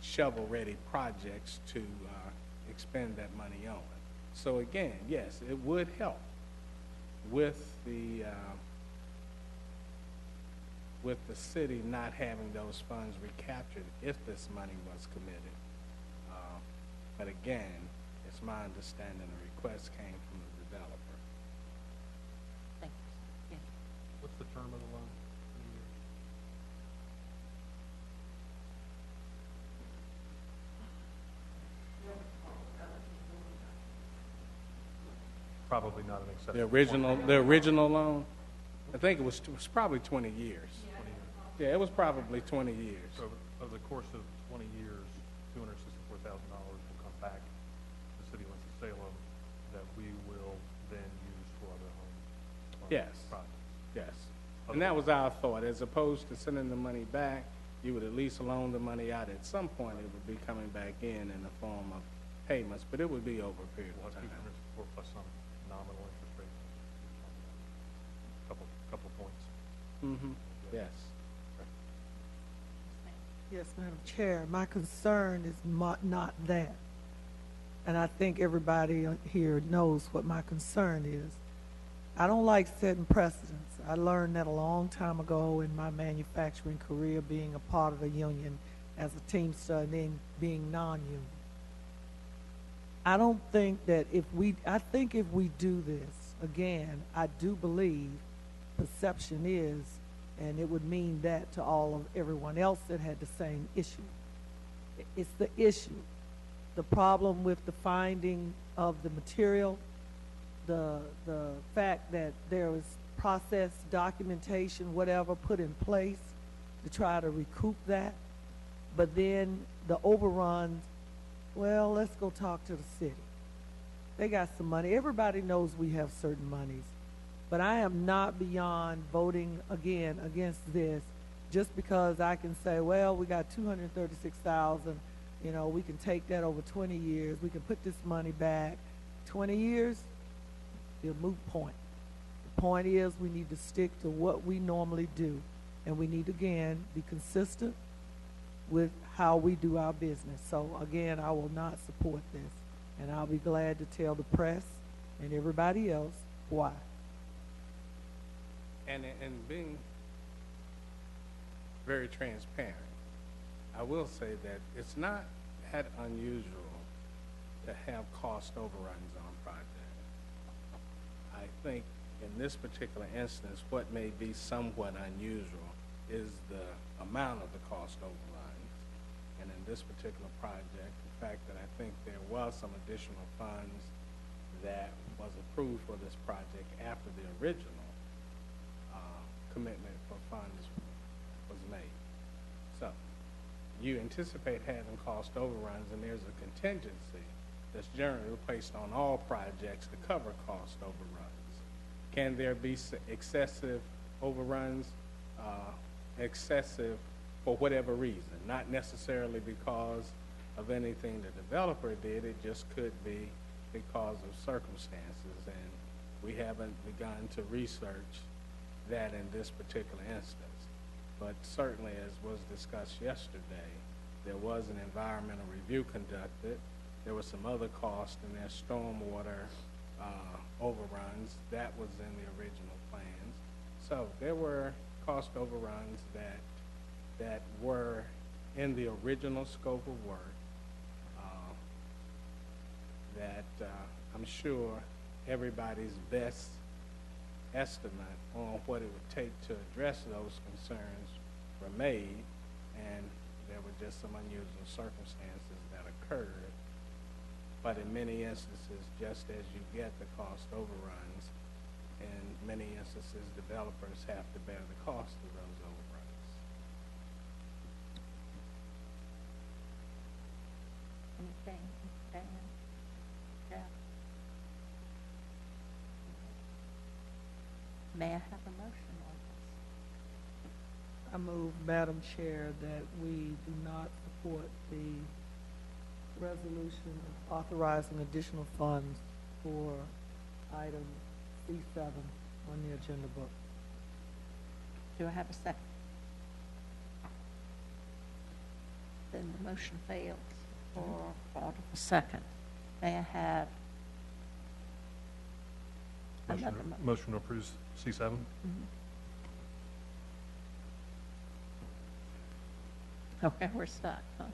shovel-ready projects to expend that money on. So again, yes, it would help with the city not having those funds recaptured if this money was committed. But again, it's my understanding the request came from the developer. Thank you. Yes. What's the term of the loan? Probably not an excessive. The original loan, I think it was probably 20 years. 20 years. Yeah, it was probably 20 years. So over the course of 20 years, $264,000 will come back to the city of Winston-Salem that we will then use for other home Yes. projects. Yes. And that was our thought. As opposed to sending the money back, you would at least loan the money out. At some point, it would be coming back in the form of payments, but it would be over a period We'll of have time. 264 plus some nominal interest rate. Couple points. Mm-hmm. Yes. Yes, Madam Chair, my concern is not that. And I think everybody here knows what my concern is. I don't like setting precedents. I learned that a long time ago in my manufacturing career, being a part of a union as a Teamster and then being non-union. I don't think that I think if we do this, again, I do believe perception is, and it would mean that to everyone else that had the same issue. It's the issue, the problem with the finding of the material, the fact that there was process, documentation, whatever put in place to try to recoup that, but then the overruns. Well, let's go talk to the city. They got some money. Everybody knows we have certain monies. But I am not beyond voting again against this just because I can say, well, we got $236,000. You know, we can take that over 20 years. We can put this money back. 20 years, it'll moot point. The point is we need to stick to what we normally do. And we need, again, be consistent with how we do our business. So, again, I will not support this. And I'll be glad to tell the press and everybody else why. And being very transparent, I will say that it's not that unusual to have cost overruns on projects. I think in this particular instance, what may be somewhat unusual is the amount of the cost overruns. And in this particular project, the fact that I think there was some additional funds that was approved for this project after the original commitment for funds was made. So you anticipate having cost overruns, and there's a contingency that's generally placed on all projects to cover cost overruns. Can there be excessive overruns? Excessive for whatever reason, not necessarily because of anything the developer did. It just could be because of circumstances, and we haven't begun to research that in this particular instance. But certainly, as was discussed yesterday, there was an environmental review conducted. There was some other costs in their stormwater overruns. That was in the original plans. So there were cost overruns that were in the original scope of work that I'm sure everybody's best estimate on what it would take to address those concerns were made, and there were just some unusual circumstances that occurred. But in many instances, just as you get the cost overruns, in many instances, developers have to bear the cost of those overruns. Anything, Dan? May I have a motion on this? I move, Madam Chair, that we do not support the resolution authorizing additional funds for item C7 on the agenda book. Do I have a second? Then the motion fails for want of a second. May I have another motion? Motion to approve C7? Okay, we're stuck, huh?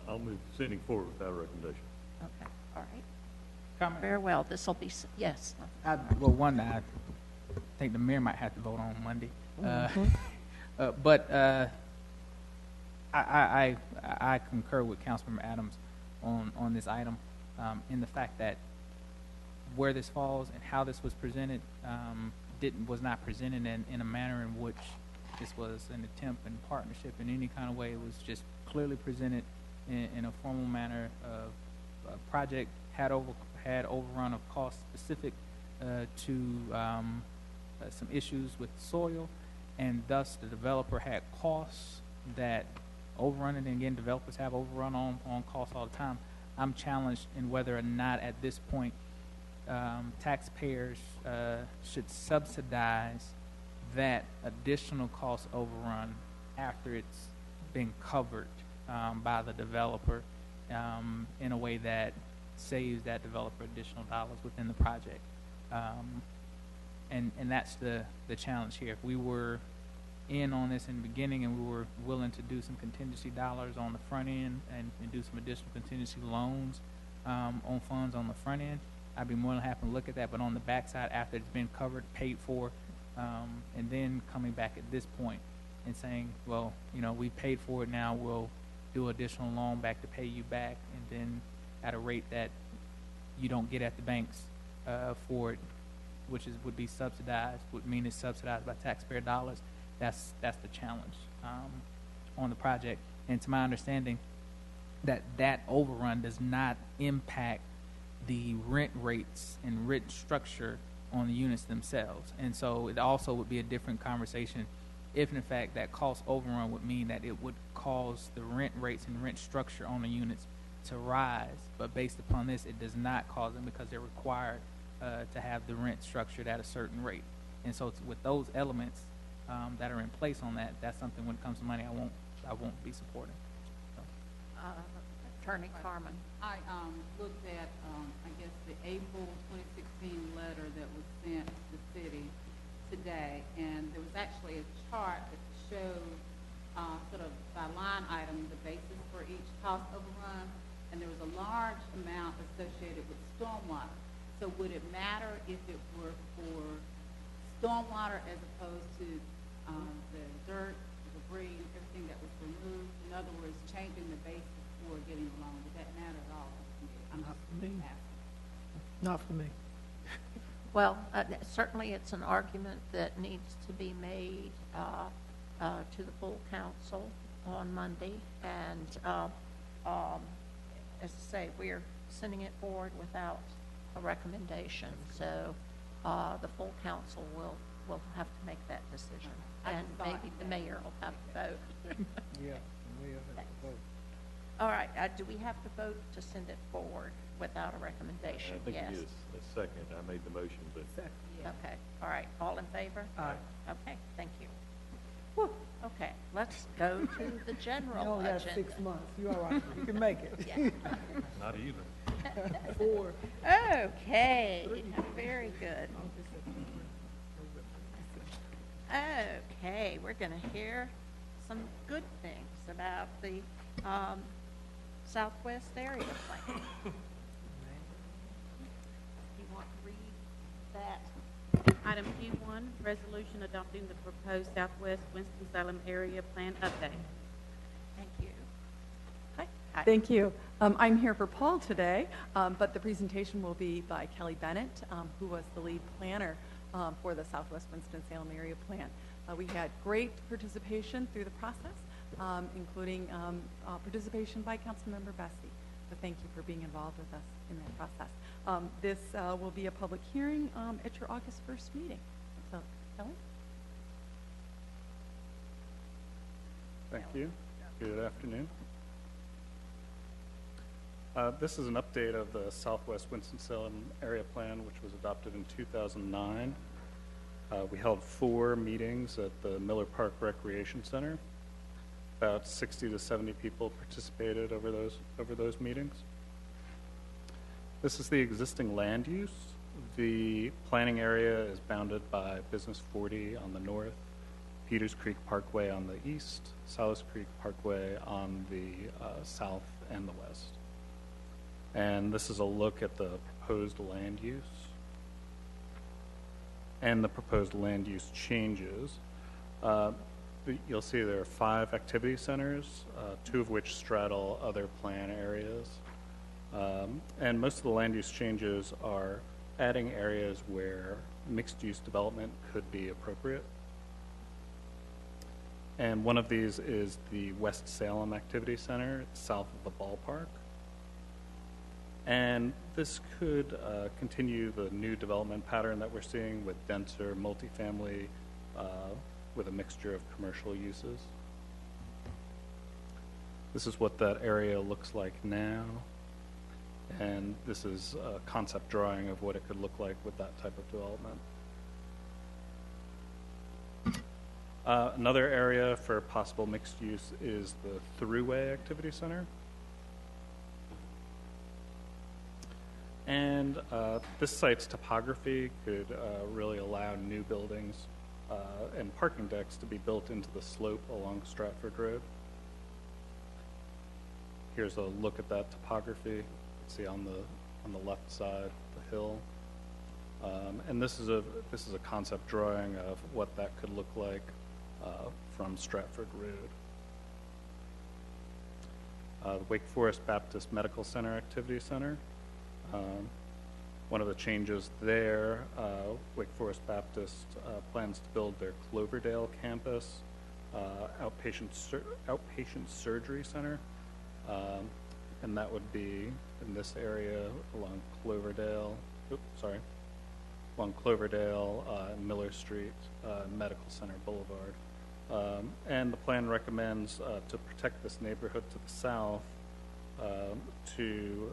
I'll move sending forward without a recommendation. Okay, all right. Comment? Very well, this will be, yes. Well, one, I think the mayor might have to vote on Monday. But I concur with Councilmember Adams on this item, in the fact that where this falls and how this was presented was not presented in a manner in which this was an attempt in partnership in any kind of way. It was just clearly presented in a formal manner of a project had overrun of cost specific to some issues with soil, and thus the developer had costs that overrun it. And again, developers have overrun on costs all the time. I'm challenged in whether or not at this point taxpayers should subsidize that additional cost overrun after it's been covered by the developer in a way that saves that developer additional dollars within the project. And that's the challenge here. If we were in on this in the beginning and we were willing to do some contingency dollars on the front end and do some additional contingency loans on funds on the front end, I'd be more than happy to look at that. But on the backside, after it's been covered, paid for, and then coming back at this point and saying, well, you know, we paid for it, now we'll do additional loan back to pay you back, and then at a rate that you don't get at the banks for it, which would be subsidized, would mean it's subsidized by taxpayer dollars. That's the challenge on the project. And to my understanding, that overrun does not impact the rent rates and rent structure on the units themselves. And so it also would be a different conversation if, in fact, that cost overrun would mean that it would cause the rent rates and rent structure on the units to rise. But based upon this, it does not cause them, because they're required to have the rent structured at a certain rate. And so with those elements that are in place on that, that's something when it comes to money I won't be supporting. So. Attorney Carmen. I looked at, I guess, the April 2016 letter that was sent to the city today, and there was actually a chart that showed sort of by line item the basis for each cost overrun, and there was a large amount associated with stormwater. So would it matter if it were for stormwater as opposed to the dirt, the debris, and everything that was removed? In other words, changing the basis for getting a loan. Would that matter at all? Not for me. Not for me. Well, certainly it's an argument that needs to be made to the full council on Monday. And as I say, we're sending it forward without a recommendation. So the full council will have to make that decision. And maybe the mayor will have to vote. Yeah, the mayor has to vote. All right, do we have to vote to send it forward without a recommendation? I think Yes. it is a second. I made the motion, but Okay, all right, all in favor? Aye. Okay, thank you. Whew. Okay, let's go to the You general only have agenda. 6 months. You all right. You can make it. Yeah. Not either. 4. Okay, very good. Okay, we're going to hear some good things about the Southwest Area Plan. You want to read that? Item G1, resolution adopting the proposed Southwest Winston-Salem Area Plan update. Thank you. Hi. Thank you. I'm here for Paul today, but the presentation will be by Kelly Bennett, who was the lead planner for the Southwest Winston-Salem Area Plan. We had great participation through the process, including participation by Councilmember Bessie. So thank you for being involved with us in that process. This will be a public hearing at your August 1st meeting. So Kelly? Thank you. Good afternoon. This is an update of the Southwest Winston-Salem area plan, which was adopted in 2009. We held 4 meetings at the Miller Park Recreation Center. About 60 to 70 people participated over those meetings. This is the existing land use. The planning area is bounded by Business 40 on the north, Peters Creek Parkway on the east, Silas Creek Parkway on the south and the west. And this is a look at the proposed land use and the proposed land use changes. You'll see there are 5 activity centers, 2 of which straddle other plan areas. And most of the land use changes are adding areas where mixed-use development could be appropriate. And one of these is the West Salem Activity Center. It's south of the ballpark. And this could continue the new development pattern that we're seeing with denser multifamily with a mixture of commercial uses. This is what that area looks like now. And this is a concept drawing of what it could look like with that type of development. Another area for possible mixed use is the Thruway Activity Center. And this site's topography could really allow new buildings and parking decks to be built into the slope along Stratford Road. Here's a look at that topography. You can see on the left side, the hill. And this is a concept drawing of what that could look like from Stratford Road. The Wake Forest Baptist Medical Center Activity Center. One of the changes there, Wake Forest Baptist plans to build their Cloverdale campus outpatient surgery center, and that would be in this area along Cloverdale, Miller Street, Medical Center Boulevard. And the plan recommends to protect this neighborhood to the south to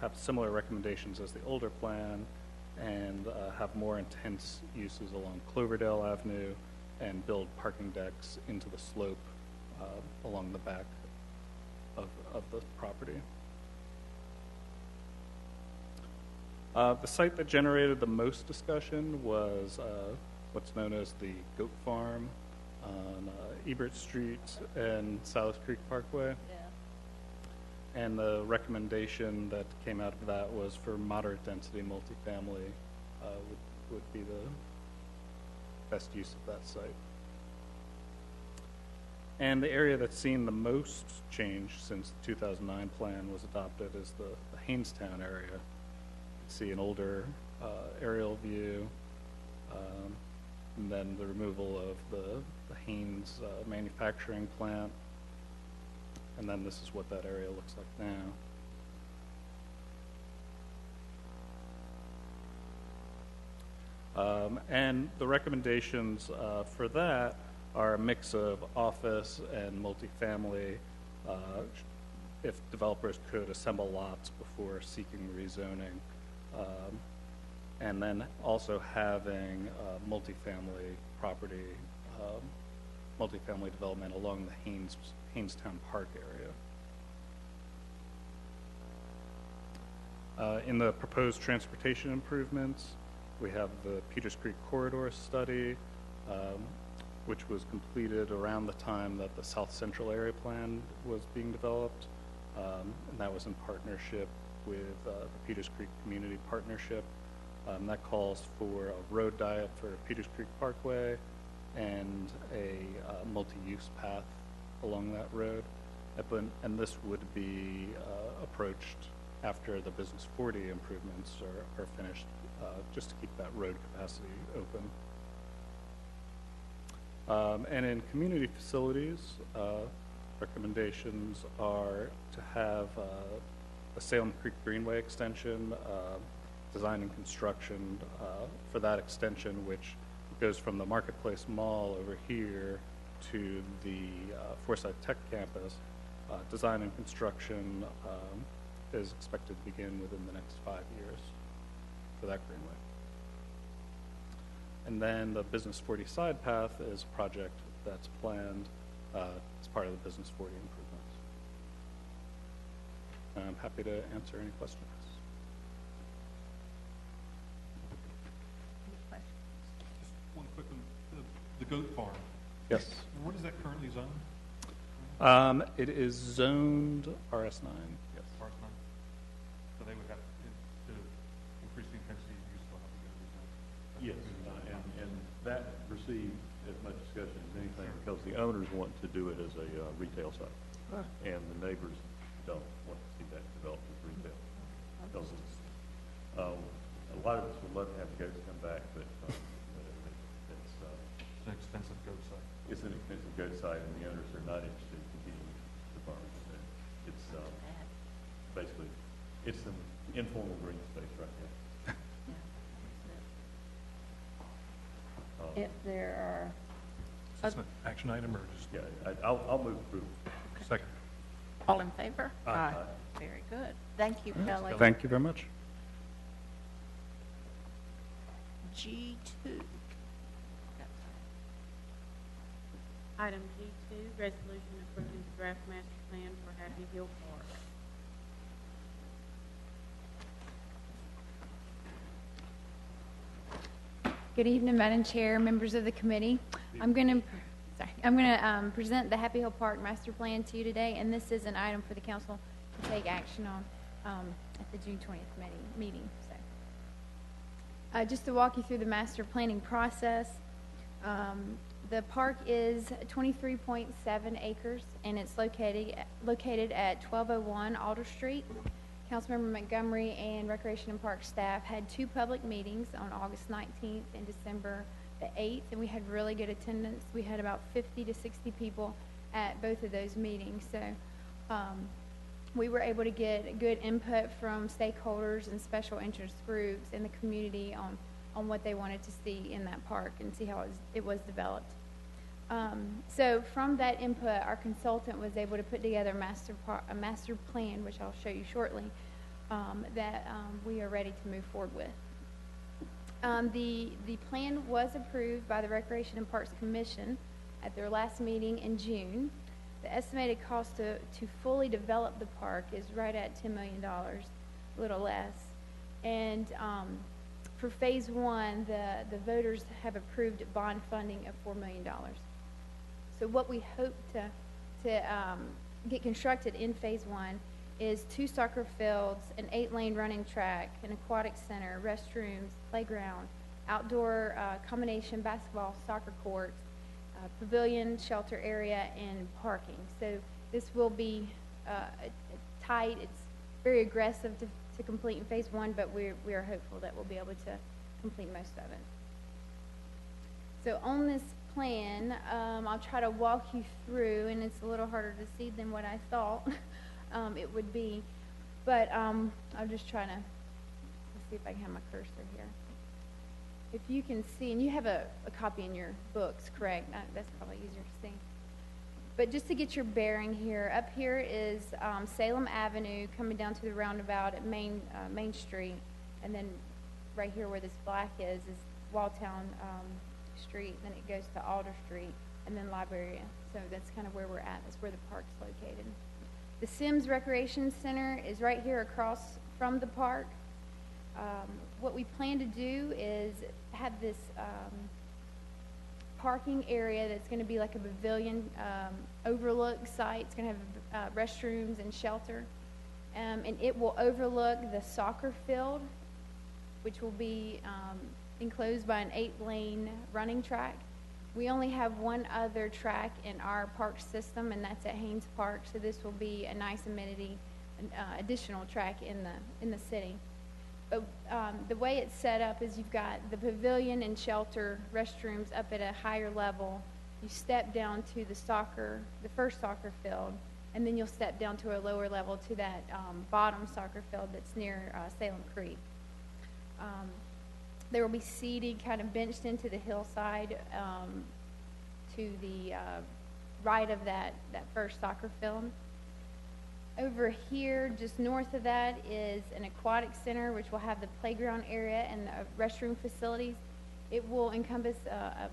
have similar recommendations as the older plan and have more intense uses along Cloverdale Avenue and build parking decks into the slope along the back of the property. The site that generated the most discussion was what's known as the Goat Farm on Ebert Street and Silas Creek Parkway. Yeah. And the recommendation that came out of that was for moderate density multifamily would be the best use of that site. And the area that's seen the most change since the 2009 plan was adopted is the Hanestown area. You can see an older aerial view, and then the removal of the Haynes manufacturing plant. And then this is what that area looks like now. And the recommendations for that are a mix of office and multifamily, if developers could assemble lots before seeking rezoning. And then also having multifamily property, multifamily development along the Hanestown Park area. In the proposed transportation improvements, we have the Peters Creek Corridor Study, which was completed around the time that the South Central Area Plan was being developed. And that was in partnership with the Peters Creek Community Partnership. That calls for a road diet for Peters Creek Parkway and a multi-use path along that road. And this would be approached after the Business 40 improvements are finished, just to keep that road capacity open. And in community facilities, recommendations are to have a Salem Creek Greenway extension, design and construction for that extension, which goes from the Marketplace Mall over here to the Forsyth Tech Campus. Design and construction is expected to begin within the next 5 years for that greenway. And then the Business 40 side path is a project that's planned as part of the Business 40 improvements. I'm happy to answer any questions. Just one quick one. The goat farm. Yes. What is that currently zoned? It is zoned RS9. Yes. RS9. So they would have to increase the intensity of use, they'll have to go to the zone. Yes, and that received as much discussion as anything because the owners want to do it as a retail site. And the neighbors don't want to see that developed as retail. Because it's, a lot of us would love to have the goats come back, but it's an expensive goat site. It's an expensive goat site, and the owners are not interested in continuing the farm. It's basically, it's an informal green space right now. If there are, Is this an action item or just? Yeah, I'll move approval. Second. all in favor? Aye. Very good. Thank you, Kelly. Thank you very much. G2. Item G2, resolution approving the draft master plan for Happy Hill Park. Good evening, Madam Chair, members of the committee. I'm going to present the Happy Hill Park Master Plan to you today, and this is an item for the council to take action on at the June 20th meeting. So, just to walk you through the master planning process, the park is 23.7 acres, and it's located at 1201 Alder Street. Councilmember Montgomery and Recreation and Park staff had 2 public meetings on August 19th and December the 8th, and we had really good attendance. We had about 50 to 60 people at both of those meetings. So we were able to get good input from stakeholders and special interest groups in the community on what they wanted to see in that park and see how it was developed. So from that input, our consultant was able to put together a master plan, which I'll show you shortly, that we are ready to move forward with. The plan was approved by the Recreation and Parks Commission at their last meeting in June. The estimated cost to fully develop the park is right at $10 million, a little less. And for phase 1, the voters have approved bond funding of $4 million. So what we hope to get constructed in phase 1 is 2 soccer fields, an 8-lane running track, an aquatic center, restrooms, playground, outdoor combination basketball, soccer courts, pavilion, shelter area, and parking. So this will be tight. It's very aggressive to complete in phase 1, but we are hopeful that we'll be able to complete most of it. So on this plan, I'll try to walk you through, and it's a little harder to see than what I thought it would be, but I'm just trying to, let's see if I can have my cursor here. If you can see, and you have a copy in your books, correct? That's probably easier to see. But just to get your bearing here, up here is Salem Avenue coming down to the roundabout at Main Street, and then right here where this black is Walltown Street, then it goes to Alder Street, and then Liberia. So that's kind of where we're at. That's where the park's located. The Sims Recreation Center is right here across from the park. What we plan to do is have this parking area that's going to be like a pavilion overlook site. It's going to have restrooms and shelter. And it will overlook the soccer field, which will be enclosed by an 8-lane running track. We only have one other track in our park system, and that's at Haynes Park. So this will be a nice amenity, additional track in the city. But the way it's set up is you've got the pavilion and shelter restrooms up at a higher level. You step down to the first soccer field, and then you'll step down to a lower level to that bottom soccer field that's near Salem Creek. There will be seating kind of benched into the hillside to the right of that first soccer field. Over here, just north of that, is an aquatic center, which will have the playground area and the restroom facilities. It will encompass a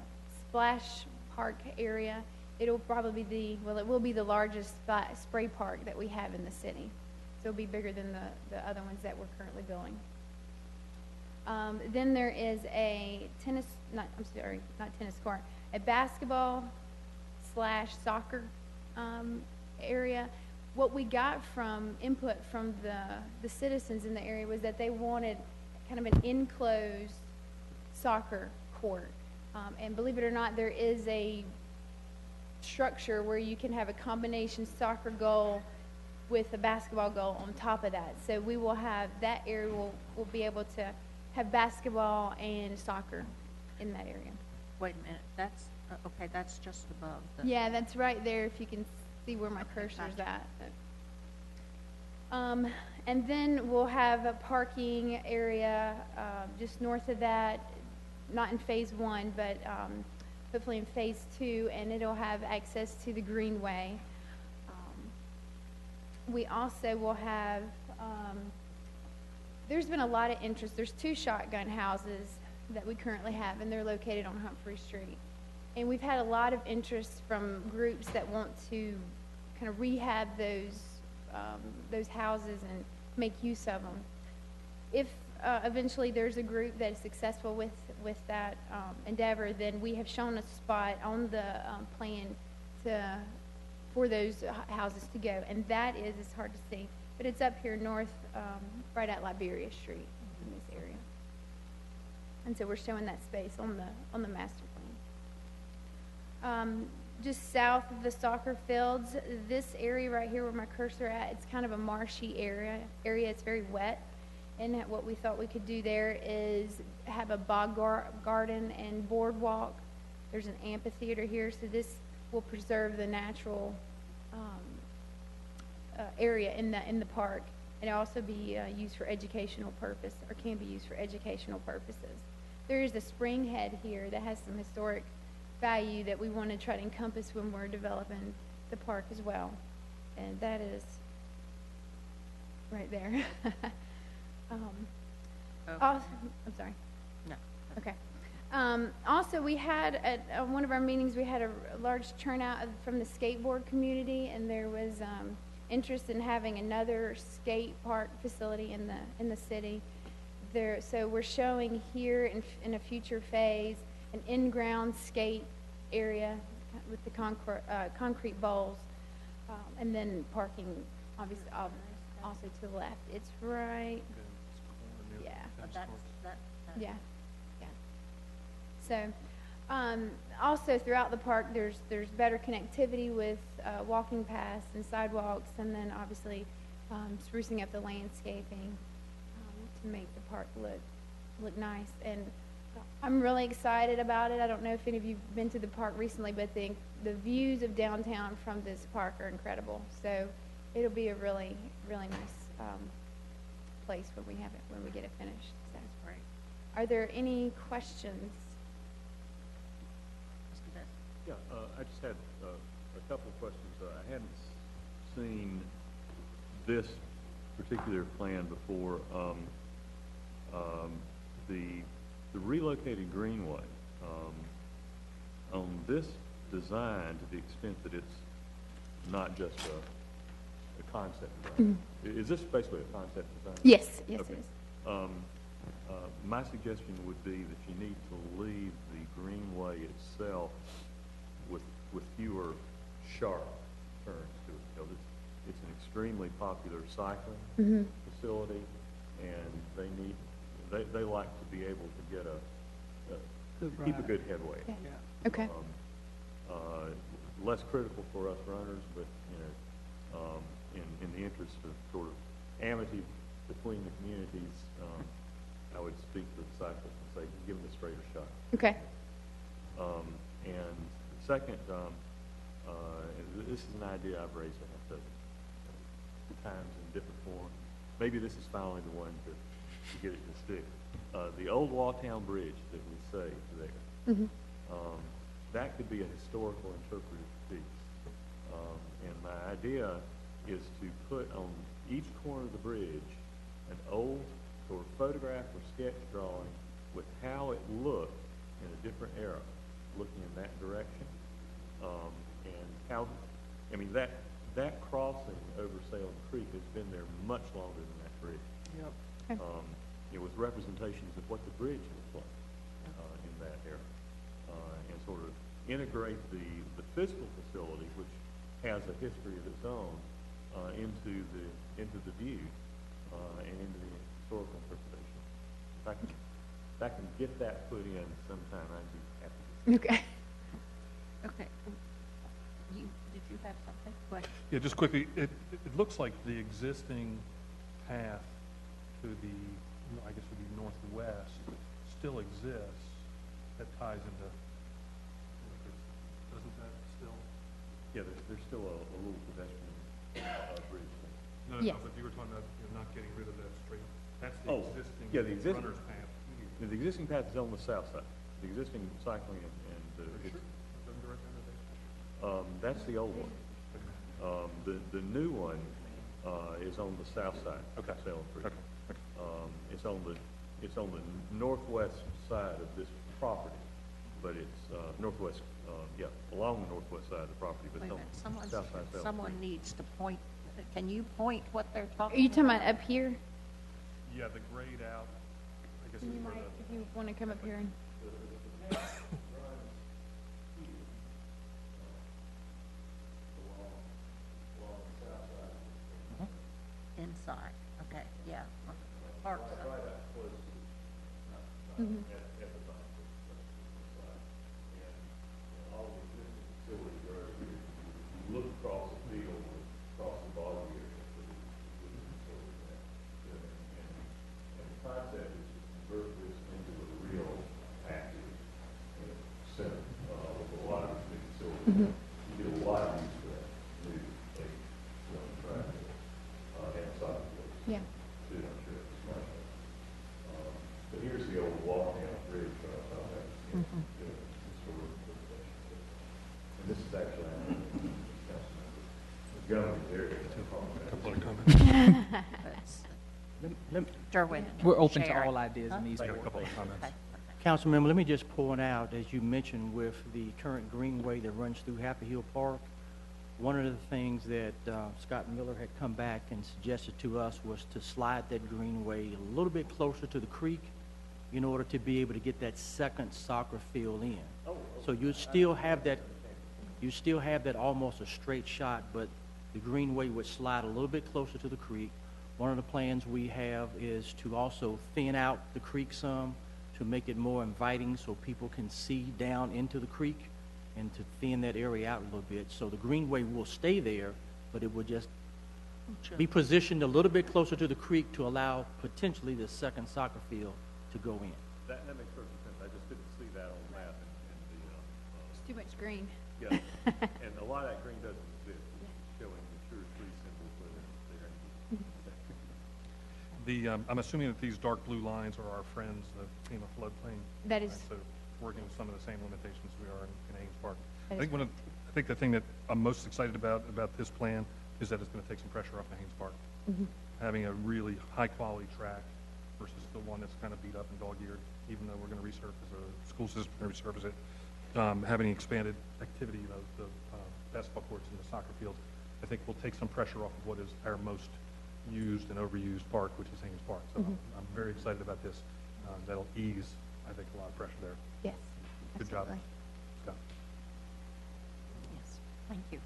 splash park area. It'll probably be it will be the largest spray park that we have in the city. So it'll be bigger than the other ones that we're currently building. Then there is a not tennis court, a basketball/soccer area. What we got from input from the citizens in the area was that they wanted kind of an enclosed soccer court. And believe it or not, there is a structure where you can have a combination soccer goal with a basketball goal on top of that. So we will have that area will be able to have basketball and soccer in that area. Wait a minute, that's, okay, that's just above the... Yeah, that's right there if you can see where my cursor's at. And then we'll have a parking area just north of that, not in phase 1, but hopefully in phase 2, and it'll have access to the greenway. We also will have, there's been a lot of interest. There's 2 shotgun houses that we currently have, and they're located on Humphrey Street. And we've had a lot of interest from groups that want to kind of rehab those houses and make use of them. If eventually there's a group that is successful with that endeavor, then we have shown a spot on the plan for those houses to go, and that is, it's hard to see, but it's up here north, right at Liberia Street in this area. And so we're showing that space on the master plan. Just south of the soccer fields, this area right here where my cursor at, it's kind of a marshy area. It's very wet, and what we thought we could do there is have a bog garden and boardwalk. There's an amphitheater here, so this will preserve the natural area in the park, and also be used for educational purpose, or can be used for educational purposes. There is a spring head here that has some historic value that we want to try to encompass when we're developing the park as well, and that is right there. Also, I'm sorry. No. Okay. Also, we had at one of our meetings, we had a large turnout from the skateboard community, and there was interest in having another skate park facility in the city. So we're showing here in a future phase an in-ground skate area with the concrete bowls, and then parking, obviously, also to the left. It's right. Yeah. Yeah. So, also throughout the park, there's better connectivity with walking paths and sidewalks, and then obviously sprucing up the landscaping to make the park look nice. And I'm really excited about it. I don't know if any of you've been to the park recently, but the views of downtown from this park are incredible. So it'll be a really, really nice place when we get it finished. So that's great. Are there any questions? Yeah, I just had a couple of questions. I hadn't seen this particular plan before. The relocated greenway, on this design, to the extent that it's not just a concept design, is this basically a concept design? Yes, yes, okay. It is. My suggestion would be that you need to leave the greenway itself with fewer sharp turns to it. Because it's an extremely popular cycling facility, and they like to be able to get keep a good headway. Yeah. Okay. Less critical for us runners, but in the interest of sort of amity between the communities, I would speak to the cyclists and say, give them a straighter shot. Okay. And second, this is an idea I've raised a times in different forms. Maybe this is finally the one to get it to stick. the old Walltown Bridge that we say there, that could be a historical interpretive piece. And my idea is to put on each corner of the bridge an old sort of photograph or sketch drawing with how it looked in a different era, looking in that direction. And how, I mean, that crossing over Salem Creek has been there much longer than that bridge. Yep. With representations of what the bridge looked like in that era, and sort of integrate the physical facility, which has a history of its own, into the view and into the historical interpretation. If I can get that put in sometime, I'd be happy. Okay. Okay. Did you have something? Go ahead. Yeah, just quickly, it looks like the existing path to the, I guess would be northwest, still exists. That ties into, doesn't that still? Yeah, there's still a little pedestrian bridge there. No, Yes. but you were talking about not getting rid of that straight, that's the the existing runner's path. The existing path is on the south side. The existing cycling that's the old one. The new one is on the south side of Salem Creek. It's on the northwest side of this property, but it's northwest, along the northwest side of the property, but Wait a it's minute. on the south side of Salem Someone Creek. needs to point. Can you point what they're Are talking you about? talking about up here? Yeah, the grayed out, I guess You is where might, the, if you want to come up here and. Inside. Okay. Yeah. Park. Look across the field, across the bog area. And the concept is to convert this into a real active center with a lot of big facilities. You get a lot of use for that new track and sidewalks. Yeah. Too, I'm sure it's smart. But here's the old Walltown Bridge that I was talking about. And this is actually couple of comments. Derwin. We're open to Sharon. all ideas in these I got a board. couple of comments. Okay. Councilmember, let me just point out, as you mentioned with the current greenway that runs through Happy Hill Park, one of the things that Scott Miller had come back and suggested to us was to slide that greenway a little bit closer to the creek in order to be able to get that second soccer field in. So you still have that almost a straight shot, but the greenway would slide a little bit closer to the creek. One of the plans we have is to also thin out the creek some to make it more inviting so people can see down into the creek and to thin that area out a little bit. So the greenway will stay there, but it will just be positioned a little bit closer to the creek to allow potentially the second soccer field to go in. That makes perfect sense. I just didn't see that on the map It's too much green. yeah. And a lot of that green doesn't exist. It's showing mature tree symbols where they're I'm assuming that these dark blue lines are our friends, the FEMA floodplain. That is. So working with some of the same limitations we are in Ames Park. That I is think the thing that I'm most excited about this plan is that it's going to take some pressure off of Ames Park. Having a really high-quality track versus the one that's kind of beat up and dog-eared, even though we're going to resurface, or the school system's going to resurface it. Having expanded activity, the basketball courts and the soccer fields, I think will take some pressure off of what is our most used and overused park, which is Ames Park. So I'm very excited about this. That'll ease, I think, a lot of pressure there. Yes. Good job, absolutely. Scott. Yes. Thank you.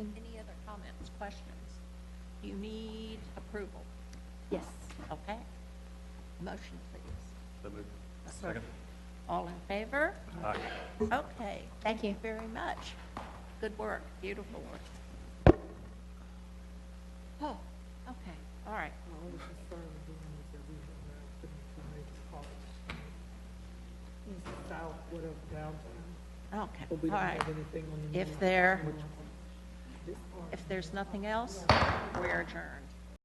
Any other comments, questions? Do you need approval? Yes. Okay. Motion, please. So moved. Second. All in favor? Aye. Okay. Thank you. Very much. Good work. Beautiful work. Oh, okay. All right. My only concern again is that we have now put in two major parks. East, south, whatever, downtown. Okay. But we All don't right. have anything on the. If north, there, which- this part. if there's nothing else, we're adjourned.